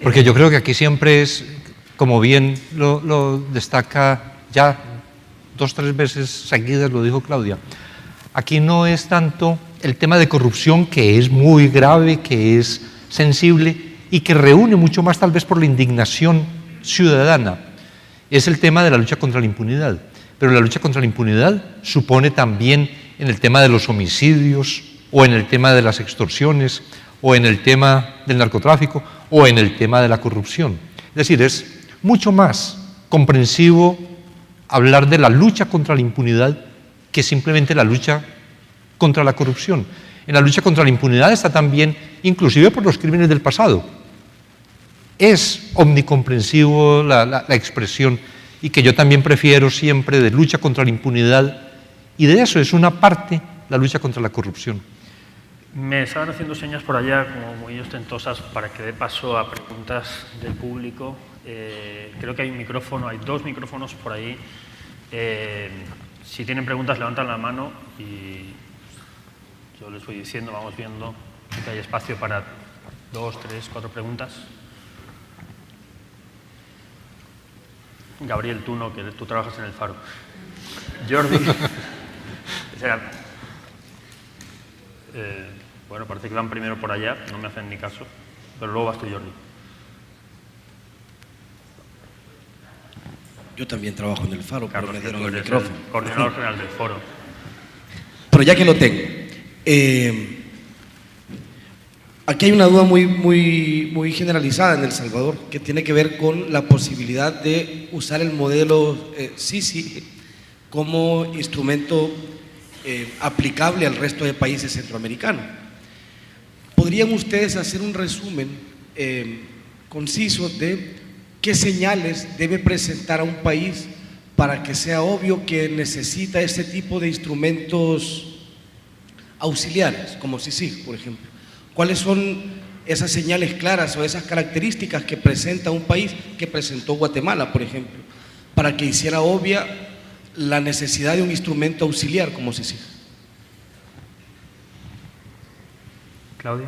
Porque yo creo que aquí siempre es, como bien lo destaca ya 2 o 3 veces seguidas, lo dijo Claudia, aquí no es tanto el tema de corrupción, que es muy grave, que es sensible y que reúne mucho más tal vez por la indignación ciudadana, es el tema de la lucha contra la impunidad. Pero la lucha contra la impunidad supone también en el tema de los homicidios o en el tema de las extorsiones o en el tema del narcotráfico o en el tema de la corrupción. Es decir, es mucho más comprensivo hablar de la lucha contra la impunidad que simplemente la lucha contra la corrupción. En la lucha contra la impunidad está también, inclusive por los crímenes del pasado. Es omnicomprensivo la expresión, y que yo también prefiero siempre de lucha contra la impunidad, y de eso es una parte la lucha contra la corrupción. Me estaban haciendo señas por allá como muy ostentosas para que dé paso a preguntas del público. Creo que hay un micrófono, hay 2 micrófonos por ahí. Si tienen preguntas, levantan la mano y yo les voy diciendo, vamos viendo que hay espacio para 2, 3, 4 preguntas. Gabriel, tú no, que tú trabajas en El Faro. Jordi. Bueno, parece que van primero por allá, no me hacen ni caso, pero luego vas tú, Jordi. Yo también trabajo en el Faro, Carlos, pero me que dieron tú el eres micrófono. el coordinador general del foro. Pero ya que lo tengo, aquí hay una duda muy generalizada en El Salvador, que tiene que ver con la posibilidad de usar el modelo Sisi como instrumento aplicable al resto de países centroamericanos. ¿Podrían ustedes hacer un resumen conciso de qué señales debe presentar a un país para que sea obvio que necesita ese tipo de instrumentos auxiliares, como CICIG, por ejemplo? ¿Cuáles son esas señales claras o esas características que presenta un país, que presentó Guatemala, por ejemplo, para que hiciera obvia la necesidad de un instrumento auxiliar como CICIG? Claudia.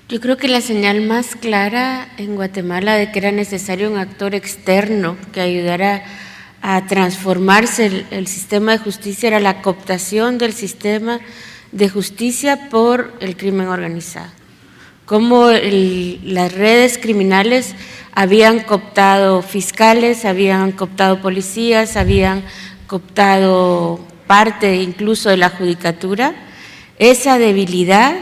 Yo creo que la señal más clara en Guatemala de que era necesario un actor externo que ayudara a transformarse el sistema de justicia era la cooptación del sistema de justicia por el crimen organizado. Cómo las redes criminales habían cooptado fiscales, habían cooptado policías, habían cooptado parte incluso de la judicatura. Esa debilidad,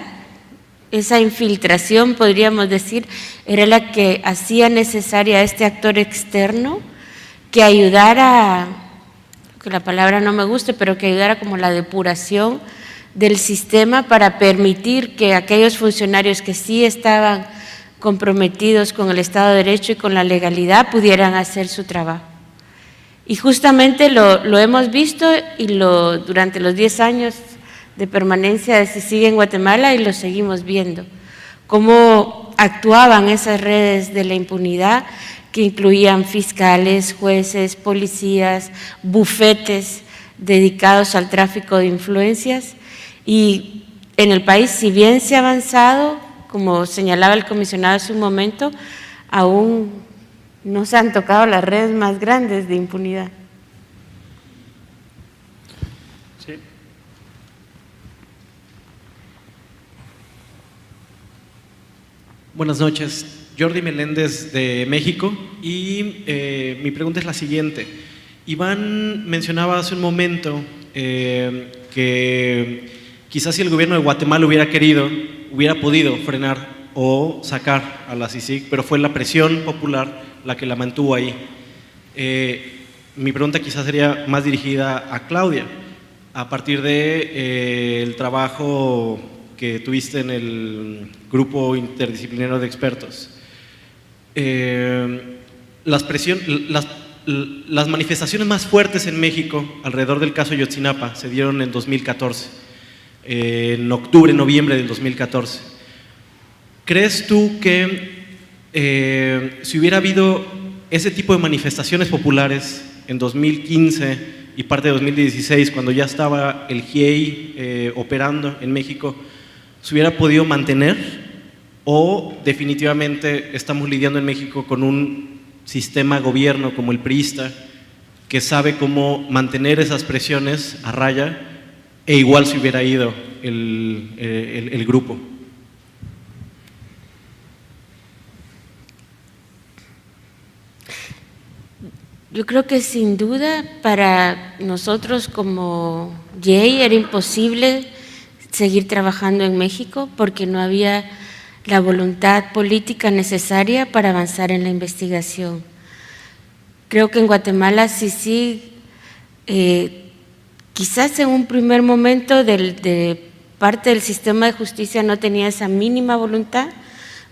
esa infiltración, podríamos decir, era la que hacía necesaria a este actor externo que ayudara, que la palabra no me guste, pero que ayudara como la depuración del sistema para permitir que aquellos funcionarios que sí estaban comprometidos con el Estado de Derecho y con la legalidad pudieran hacer su trabajo. Y justamente lo hemos visto y durante los 10 años de permanencia de CICIG en Guatemala, y lo seguimos viendo, cómo actuaban esas redes de la impunidad que incluían fiscales, jueces, policías, bufetes dedicados al tráfico de influencias. Y en el país, si bien se ha avanzado, como señalaba el comisionado hace un momento, aún no se han tocado las redes más grandes de impunidad. Sí. Buenas noches, Jordi Meléndez de México, y mi pregunta es la siguiente. Iván mencionaba hace un momento que quizás si el gobierno de Guatemala hubiera querido, hubiera podido frenar o sacar a la CICIG, pero fue la presión popular la que la mantuvo ahí. Mi pregunta quizás sería más dirigida a Claudia, a partir de el trabajo que tuviste en el grupo interdisciplinario de expertos. Las manifestaciones más fuertes en México alrededor del caso Ayotzinapa se dieron en 2014, en octubre, noviembre del 2014. ¿Crees tú que si hubiera habido ese tipo de manifestaciones populares en 2015 y parte de 2016, cuando ya estaba el GIEI operando en México, se hubiera podido mantener, o definitivamente estamos lidiando en México con un sistema gobierno como el priista que sabe cómo mantener esas presiones a raya, e igual se hubiera ido el grupo? Yo creo que sin duda para nosotros como GIEI era imposible seguir trabajando en México porque no había la voluntad política necesaria para avanzar en la investigación. Creo que en Guatemala sí, quizás en un primer momento de parte del sistema de justicia no tenía esa mínima voluntad,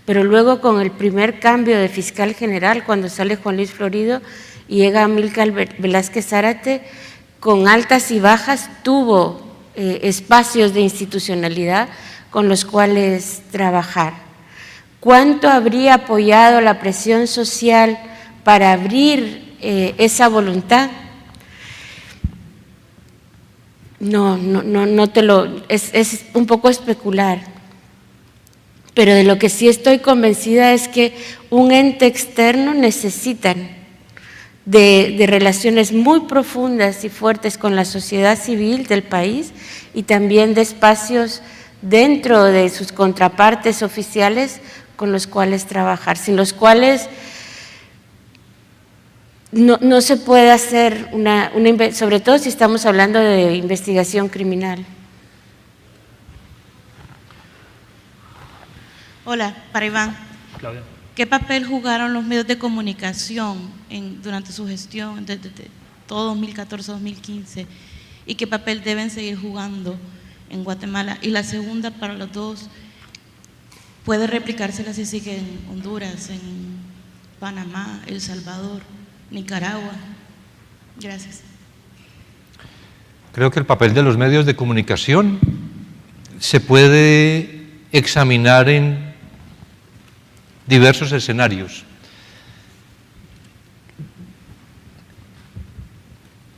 pero luego con el primer cambio de fiscal general, cuando sale Juan Luis Florido y llega Amílcar Velázquez Zárate, con altas y bajas tuvo espacios de institucionalidad con los cuales trabajar. ¿Cuánto habría apoyado la presión social para abrir esa voluntad? No te lo… es un poco especular, pero de lo que sí estoy convencida es que un ente externo necesitan de relaciones muy profundas y fuertes con la sociedad civil del país y también de espacios dentro de sus contrapartes oficiales con los cuales trabajar, sin los cuales no se puede hacer sobre todo si estamos hablando de investigación criminal. Hola, para Iván. Claudia. ¿Qué papel jugaron los medios de comunicación durante su gestión desde todo 2014-2015? ¿Y qué papel deben seguir jugando en Guatemala? Y la segunda, para los dos, ¿puede replicársela si sigue en Honduras, en Panamá, El Salvador, Nicaragua? Gracias. Creo que el papel de los medios de comunicación se puede examinar en diversos escenarios.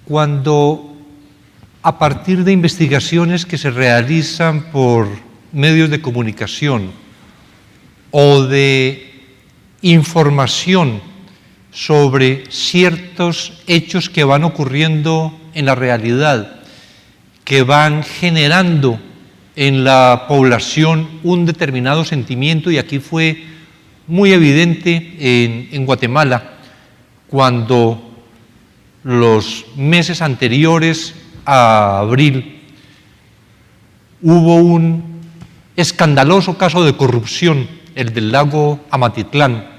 Cuando a partir de investigaciones que se realizan por medios de comunicación o de información sobre ciertos hechos que van ocurriendo en la realidad, que van generando en la población un determinado sentimiento, y aquí fue muy evidente en Guatemala, cuando los meses anteriores a abril hubo un escandaloso caso de corrupción, el del lago Amatitlán,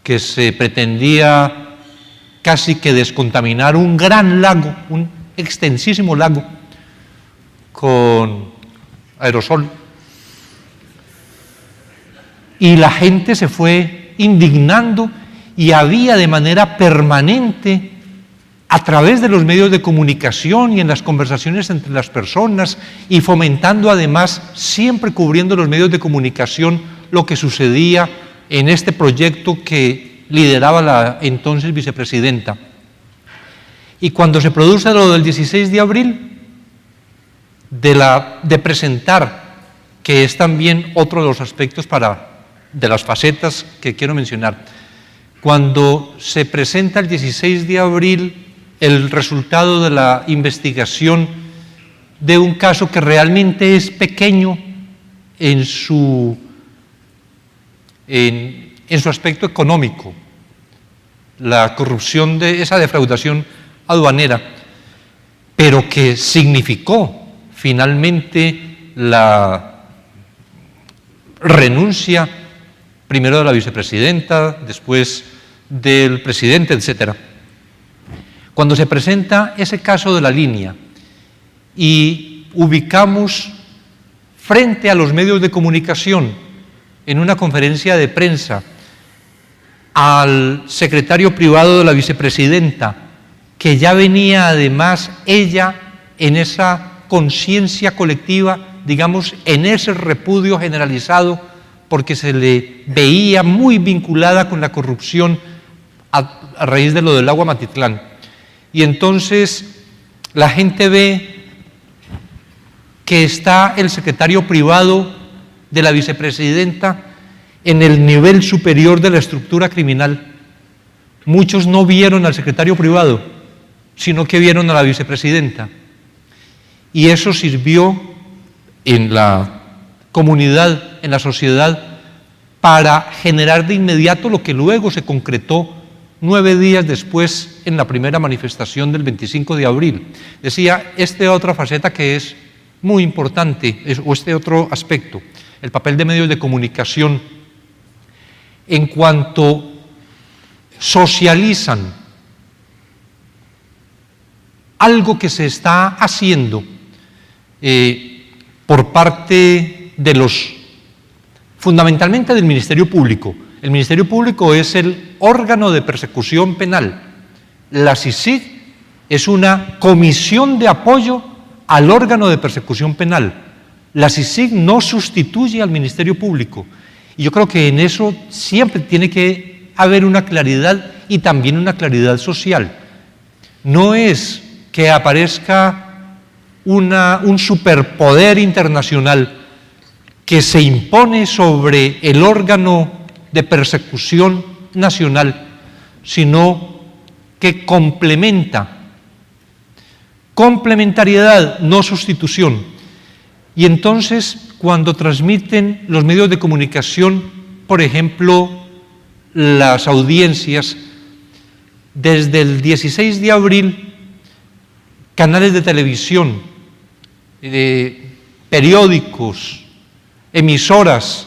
que se pretendía casi que descontaminar un gran lago, un extensísimo lago, con aerosol. Y la gente se fue indignando y había de manera permanente, a través de los medios de comunicación y en las conversaciones entre las personas, y fomentando además, siempre cubriendo los medios de comunicación, lo que sucedía en este proyecto que lideraba la entonces vicepresidenta. Y cuando se produce lo del 16 de abril, de presentar, que es también otro de los aspectos de las facetas que quiero mencionar, cuando se presenta el 16 de abril el resultado de la investigación de un caso que realmente es pequeño en su aspecto económico, la corrupción de esa defraudación aduanera, pero que significó finalmente la renuncia primero de la vicepresidenta, después del presidente, etcétera. Cuando se presenta ese caso de la línea y ubicamos frente a los medios de comunicación en una conferencia de prensa al secretario privado de la vicepresidenta, que ya venía además ella en esa conciencia colectiva, digamos, en ese repudio generalizado, porque se le veía muy vinculada con la corrupción a raíz de lo del agua Amatitlán. Y entonces la gente ve que está el secretario privado de la vicepresidenta en el nivel superior de la estructura criminal. Muchos no vieron al secretario privado, sino que vieron a la vicepresidenta. Y eso sirvió en la comunidad, en la sociedad, para generar de inmediato lo que luego se concretó 9 días después en la primera manifestación del 25 de abril. Decía, esta otra faceta que es muy importante, o este otro aspecto, el papel de medios de comunicación, en cuanto socializan algo que se está haciendo por parte de fundamentalmente del Ministerio Público. El Ministerio Público es el órgano de persecución penal. La CICIG es una comisión de apoyo al órgano de persecución penal. La CICIG no sustituye al Ministerio Público. Y yo creo que en eso siempre tiene que haber una claridad, y también una claridad social. No es que aparezca un superpoder internacional que se impone sobre el órgano de persecución nacional, sino que complementariedad, no sustitución. Y entonces, cuando transmiten los medios de comunicación, por ejemplo, las audiencias, Desde el 16 de abril, canales de televisión, periódicos, emisoras,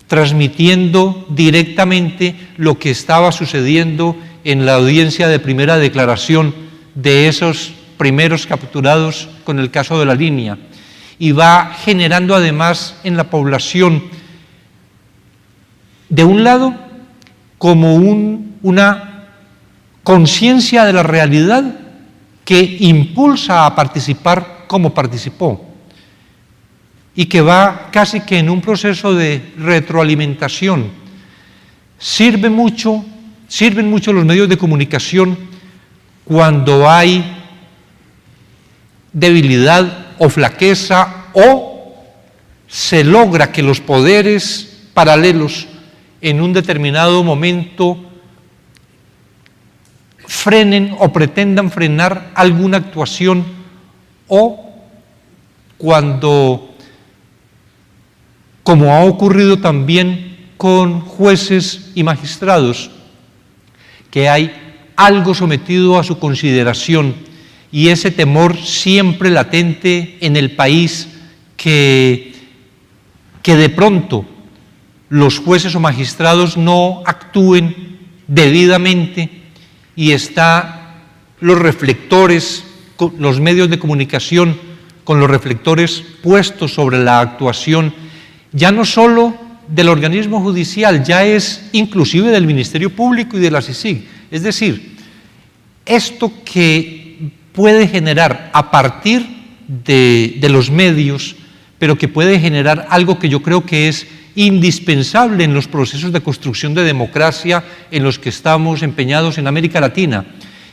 transmitiendo directamente lo que estaba sucediendo en la audiencia de primera declaración de esos primeros capturados con el caso de La Línea, y va generando además en la población, de un lado, como una conciencia de la realidad que impulsa a participar como participó, y que va casi que en un proceso de retroalimentación. Sirven mucho los medios de comunicación cuando hay debilidad o flaqueza, o se logra que los poderes paralelos en un determinado momento frenen o pretendan frenar alguna actuación, o cuando, como ha ocurrido también con jueces y magistrados, que hay algo sometido a su consideración y ese temor siempre latente en el país que de pronto los jueces o magistrados no actúen debidamente, y está los reflectores, los medios de comunicación con los reflectores puestos sobre la actuación, ya no solo del organismo judicial, ya es inclusive del Ministerio Público y de la CICIG. Es decir, esto que puede generar a partir de los medios, pero que puede generar algo que yo creo que es indispensable en los procesos de construcción de democracia en los que estamos empeñados en América Latina,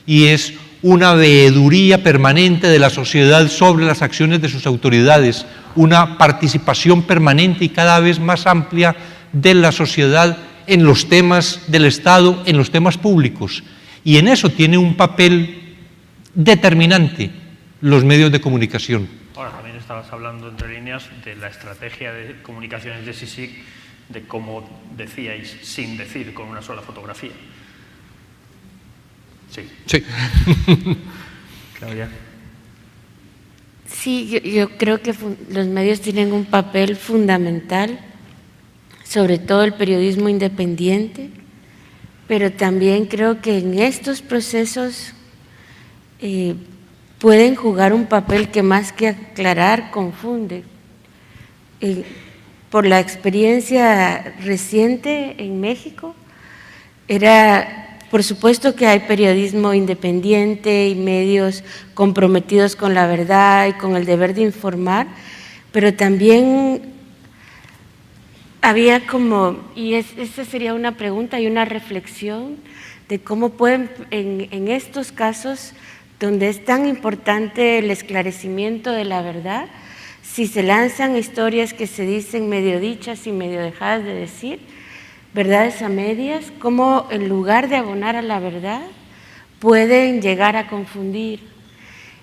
y es una veeduría permanente de la sociedad sobre las acciones de sus autoridades, una participación permanente y cada vez más amplia de la sociedad en los temas del Estado, en los temas públicos, y en eso tiene un papel determinante los medios de comunicación. Ahora, también estabas hablando entre líneas de la estrategia de comunicaciones de CICIG, de cómo decíais sin decir, con una sola fotografía. Sí. Sí. Claudia. Sí, yo creo que los medios tienen un papel fundamental, sobre todo el periodismo independiente, pero también creo que en estos procesos pueden jugar un papel que más que aclarar, confunde. Por la experiencia reciente en México, por supuesto que hay periodismo independiente y medios comprometidos con la verdad y con el deber de informar, pero también había esa sería una pregunta y una reflexión de cómo pueden, en estos casos donde es tan importante el esclarecimiento de la verdad, si se lanzan historias que se dicen medio dichas y medio dejadas de decir, verdades a medias, cómo en lugar de abonar a la verdad pueden llegar a confundir.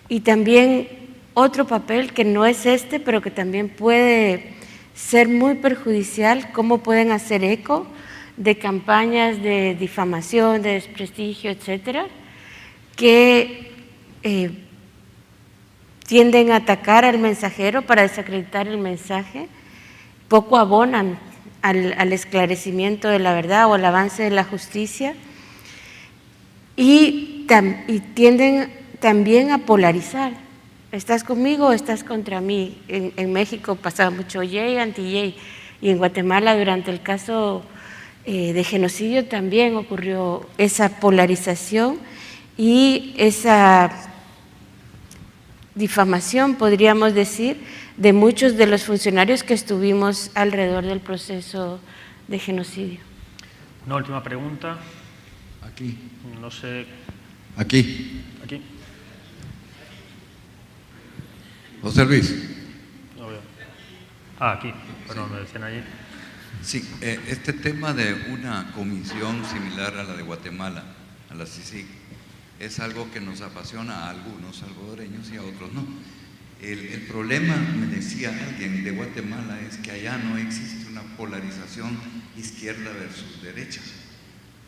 Y también otro papel que no es pero que también puede ser muy perjudicial, cómo pueden hacer eco de campañas de difamación, de desprestigio, etcétera, que tienden a atacar al mensajero para desacreditar el mensaje, poco abonan al esclarecimiento de la verdad o al avance de la justicia, y tienden también a polarizar. ¿Estás conmigo o estás contra mí? En México pasaba mucho yay, anti-yay, y en Guatemala durante el caso de genocidio también ocurrió esa polarización y esa difamación, podríamos decir, de muchos de los funcionarios que estuvimos alrededor del proceso de genocidio. Una última pregunta. Aquí. No sé. Aquí. Aquí. José Luis. No veo. Aquí. Perdón, me decían allí. Sí, este tema de una comisión similar a la de Guatemala, a la CICIG, es algo que nos apasiona a algunos salvadoreños y a otros no. El problema, me decía alguien de Guatemala, es que allá no existe una polarización izquierda versus derecha.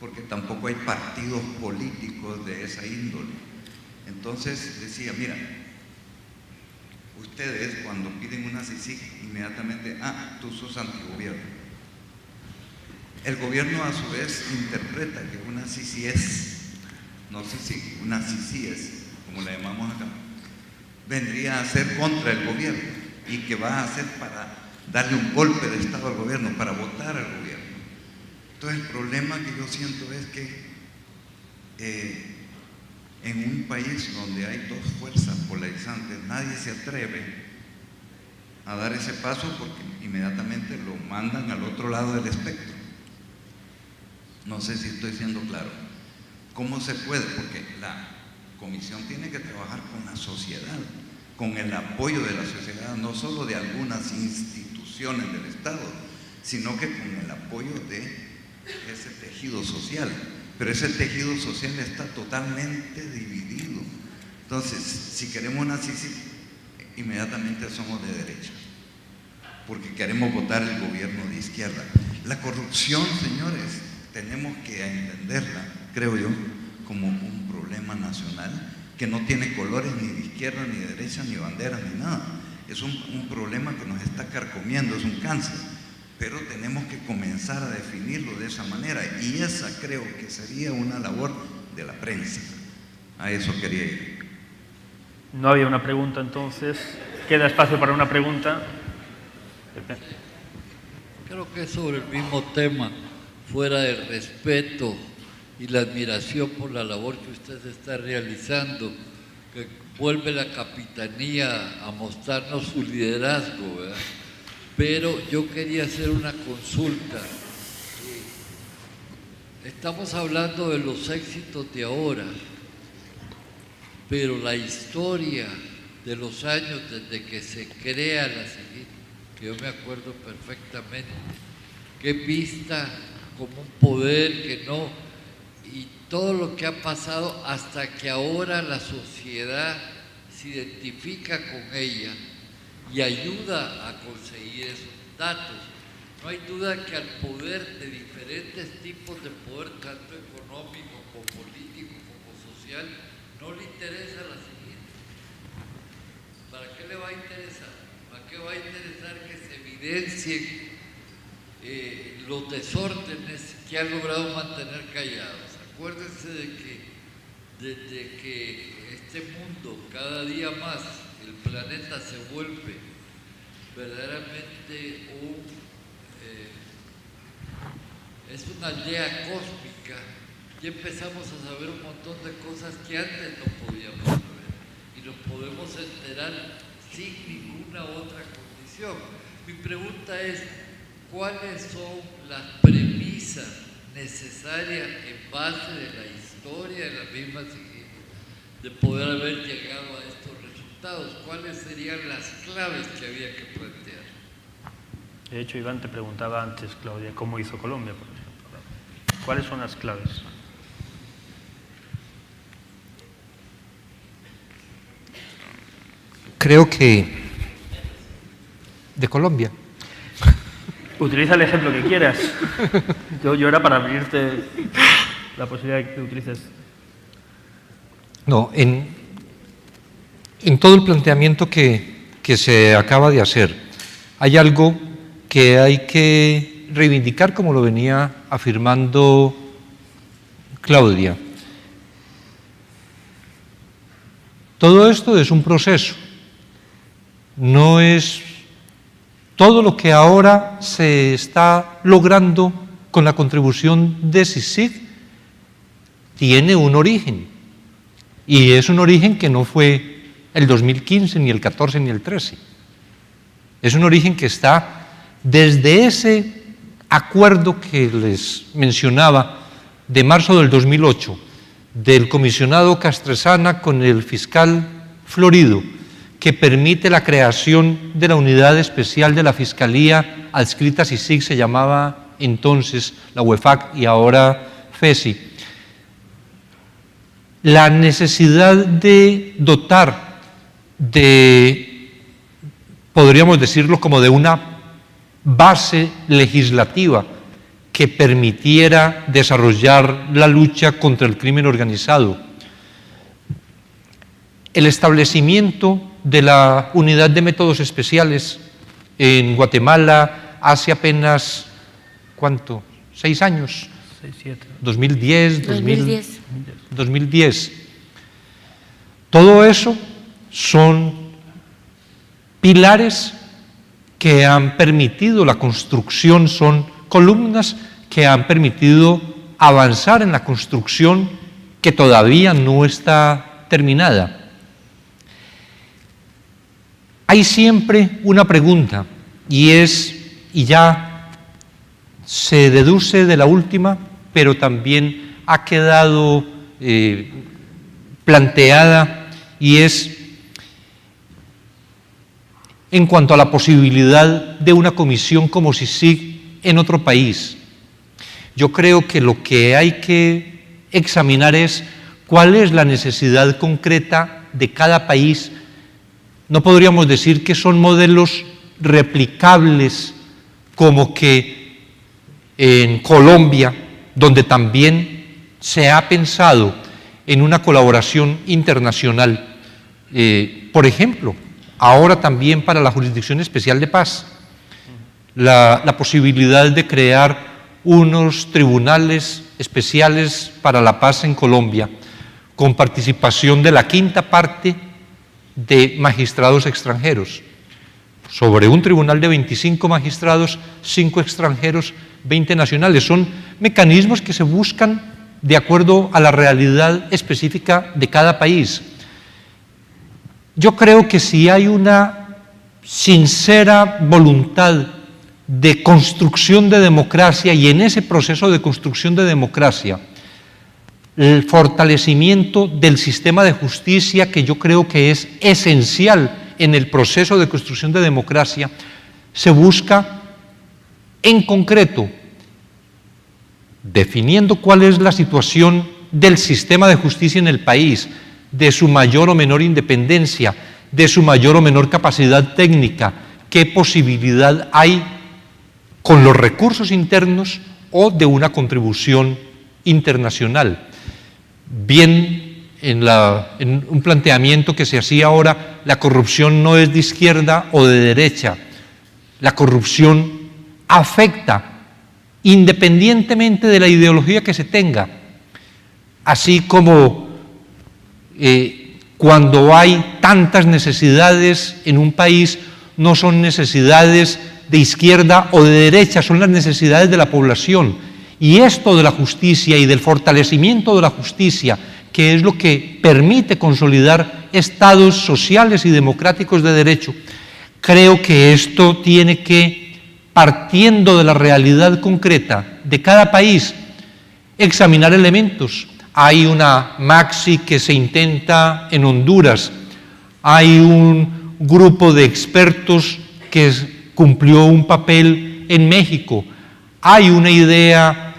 porque tampoco hay partidos políticos de esa índole. Entonces decía, mira, ustedes cuando piden una CICIG, inmediatamente, tú sos antigobierno. El gobierno a su vez interpreta que una CICI es, no CICI, una CICI es, como la llamamos acá, vendría a ser contra el gobierno y que va a ser para darle un golpe de Estado al gobierno, para votar al gobierno. Entonces el problema que yo siento es que en un país donde hay dos fuerzas polarizantes, nadie se atreve a dar ese paso porque inmediatamente lo mandan al otro lado del espectro. No sé si estoy siendo claro. ¿Cómo se puede? Porque la comisión tiene que trabajar con la sociedad, con el apoyo de la sociedad, no solo de algunas instituciones del Estado, sino que con el apoyo de ese tejido social. Pero ese tejido social está totalmente dividido. Entonces, si queremos una CICI, inmediatamente somos de derecha, porque queremos votar el gobierno de izquierda. La corrupción, señores, tenemos que entenderla, creo yo, como un problema nacional que no tiene colores ni de izquierda, ni de derecha, ni banderas, ni nada. Es un problema que nos está carcomiendo, es un cáncer, pero tenemos que comenzar a definirlo de esa manera, y esa creo que sería una labor de la prensa. A eso quería ir. No había una pregunta, entonces. ¿Queda espacio para una pregunta? Creo que es sobre el mismo tema, fuera del respeto y la admiración por la labor que usted está realizando, que vuelve la capitanía a mostrarnos su liderazgo, ¿verdad? Pero yo quería hacer una consulta. Estamos hablando de los éxitos de ahora, pero la historia de los años desde que se crea la CICIG, que yo me acuerdo perfectamente, que vista como un poder que no, y todo lo que ha pasado hasta que ahora la sociedad se identifica con ella y ayuda a conseguir esos datos. No hay duda que al poder de diferentes tipos de poder, tanto económico como político como social, no le interesa la siguiente. ¿Para qué le va a interesar? ¿Para qué va a interesar que se evidencien los desórdenes que han logrado mantener callados? Acuérdense de que desde que este mundo cada día más, el planeta se vuelve verdaderamente es una aldea cósmica, ya empezamos a saber un montón de cosas que antes no podíamos saber, y nos podemos enterar sin ninguna otra condición. Mi pregunta es, ¿cuáles son las premisas necesarias en base de la historia de la misma CICIG de poder haber llegado a estos resultados? ¿Cuáles serían las claves que había que plantear? De hecho, Iván te preguntaba antes, Claudia, ¿cómo hizo Colombia, por ejemplo? ¿Cuáles son las claves? Creo que de Colombia. Utiliza el ejemplo que quieras. Yo era para abrirte la posibilidad de que utilices. No, en todo el planteamiento que se acaba de hacer, hay algo que hay que reivindicar, como lo venía afirmando Claudia. Todo esto es un proceso, no es todo lo que ahora se está logrando con la contribución de CICIG tiene un origen, y es un origen que no fue el 2015, ni el 14, ni el 13. Es un origen que está desde ese acuerdo que les mencionaba de marzo del 2008, del comisionado Castresana con el fiscal Florido, que permite la creación de la unidad especial de la Fiscalía adscrita a CICIG, se llamaba entonces la UEFAC y ahora FESI. La necesidad de dotar de, podríamos decirlo, como de una base legislativa que que permitiera desarrollar la lucha contra el crimen organizado. El establecimiento de la Unidad de Métodos Especiales en Guatemala hace apenas, ¿cuánto? 6 años. 6, 7. 2010. 2010. Todo eso son pilares que han permitido la construcción, son columnas que han permitido avanzar en la construcción que todavía no está terminada. Hay siempre una pregunta, y ya se deduce de la última, pero también ha quedado planteada, y es en cuanto a la posibilidad de una comisión como CICIG en otro país. Yo creo que lo que hay que examinar es cuál es la necesidad concreta de cada país. No podríamos decir que son modelos replicables como que en Colombia, donde también se ha pensado en una colaboración internacional. Por ejemplo, ahora también para la Jurisdicción Especial de Paz, la posibilidad de crear unos tribunales especiales para la paz en Colombia, con participación de la 5ª parte de magistrados extranjeros. Sobre un tribunal de 25 magistrados, 5 extranjeros, 20 nacionales. Son mecanismos que se buscan de acuerdo a la realidad específica de cada país. Yo creo que si hay una sincera voluntad de construcción de democracia, y en ese proceso de construcción de democracia, el fortalecimiento del sistema de justicia, que yo creo que es esencial en el proceso de construcción de democracia, se busca en concreto, definiendo cuál es la situación del sistema de justicia en el país, de su mayor o menor independencia, de su mayor o menor capacidad técnica, qué posibilidad hay con los recursos internos o de una contribución internacional. Bien, en un planteamiento que se hacía ahora, la corrupción no es de izquierda o de derecha, la corrupción afecta independientemente de la ideología que se tenga, así como cuando hay tantas necesidades en un país, no son necesidades de izquierda o de derecha, son las necesidades de la población. Y esto de la justicia y del fortalecimiento de la justicia, que es lo que permite consolidar estados sociales y democráticos de derecho, creo que esto tiene que, partiendo de la realidad concreta de cada país, examinar elementos. Hay una maxi que se intenta en Honduras, hay un grupo de expertos que cumplió un papel en México, hay una idea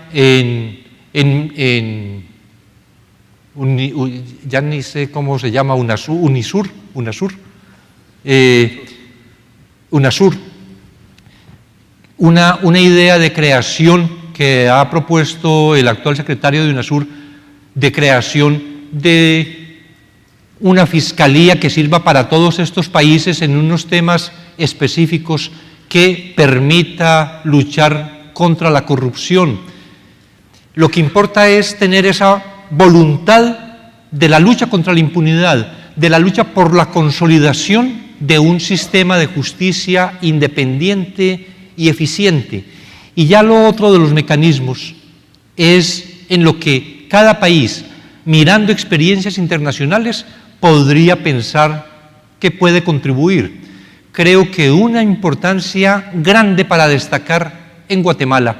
ya ni sé cómo se llama, UNASUR, una idea de creación que ha propuesto el actual secretario de UNASUR, de creación de una fiscalía que sirva para todos estos países en unos temas específicos que permita luchar contra la corrupción. Lo que importa es tener esa voluntad de la lucha contra la impunidad, de la lucha por la consolidación de un sistema de justicia independiente y eficiente. Y ya lo otro de los mecanismos es en lo que cada país, mirando experiencias internacionales, podría pensar que puede contribuir. Creo que una importancia grande para destacar en Guatemala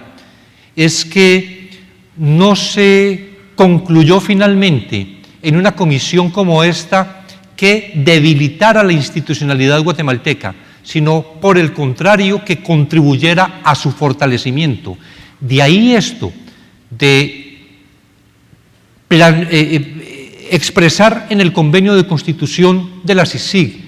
es que no se concluyó finalmente en una comisión como esta que debilitara la institucionalidad guatemalteca, sino por el contrario que contribuyera a su fortalecimiento. De ahí esto de expresar en el convenio de constitución de la CICIG,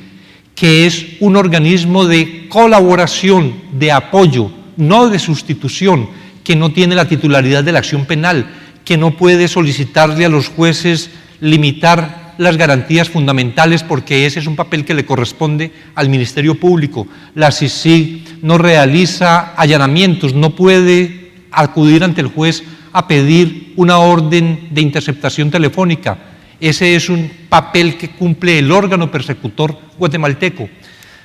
que es un organismo de colaboración, de apoyo, no de sustitución, que no tiene la titularidad de la acción penal, que no puede solicitarle a los jueces limitar las garantías fundamentales porque ese es un papel que le corresponde al Ministerio Público. La CICIG no realiza allanamientos, no puede acudir ante el juez a pedir una orden de interceptación telefónica. Ese es un papel que cumple el órgano persecutor guatemalteco.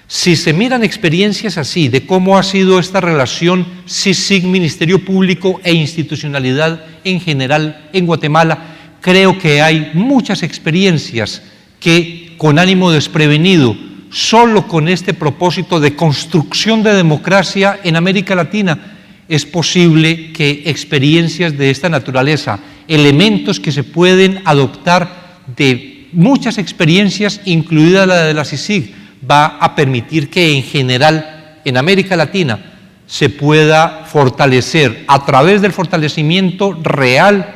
Si se miran experiencias así de cómo ha sido esta relación CICIG, Ministerio Público e institucionalidad en general en Guatemala, creo que hay muchas experiencias que, con ánimo desprevenido, solo con este propósito de construcción de democracia en América Latina, es posible que experiencias de esta naturaleza, elementos que se pueden adoptar de muchas experiencias, incluida la de la CICIG, va a permitir que en general en América Latina se pueda fortalecer a través del fortalecimiento real,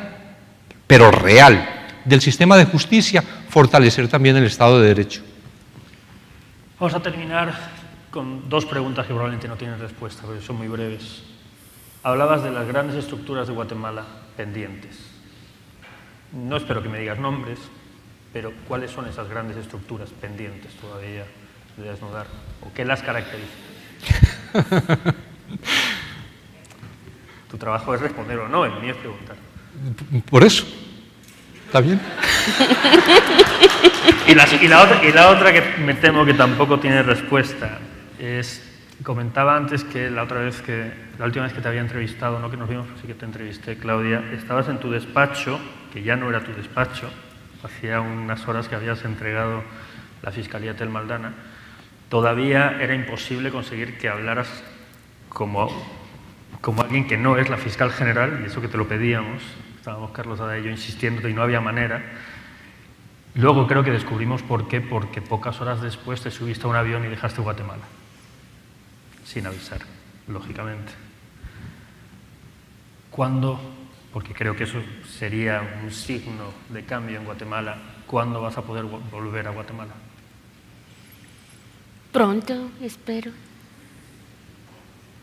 pero real, del sistema de justicia, fortalecer también el Estado de Derecho. Vamos a terminar con dos preguntas que probablemente no tienen respuesta, porque son muy breves. Hablabas de las grandes estructuras de Guatemala pendientes. No espero que me digas nombres, pero ¿cuáles son esas grandes estructuras pendientes todavía de desnudar? ¿O qué las caracteriza? Tu trabajo es responder o no, el mío es preguntar. Por eso. ¿Está bien? Y la otra que me temo que tampoco tiene respuesta es, comentaba antes que la última vez que te había entrevistado, no que nos vimos, pero sí que te entrevisté, Claudia, estabas en tu despacho, que ya no era tu despacho, hacía unas horas que habías entregado la Fiscalía Tel Maldana. Todavía era imposible conseguir que hablaras como alguien que no es la fiscal general, y eso que te lo pedíamos, estábamos Carlos Ada y yo insistiéndote y no había manera. Luego creo que descubrimos por qué, porque pocas horas después te subiste a un avión y dejaste Guatemala, sin avisar, lógicamente. ¿Cuándo? Porque creo que eso sería un signo de cambio en Guatemala. ¿Cuándo vas a poder volver a Guatemala? Pronto, espero.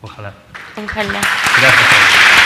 Ojalá. Ojalá. Gracias.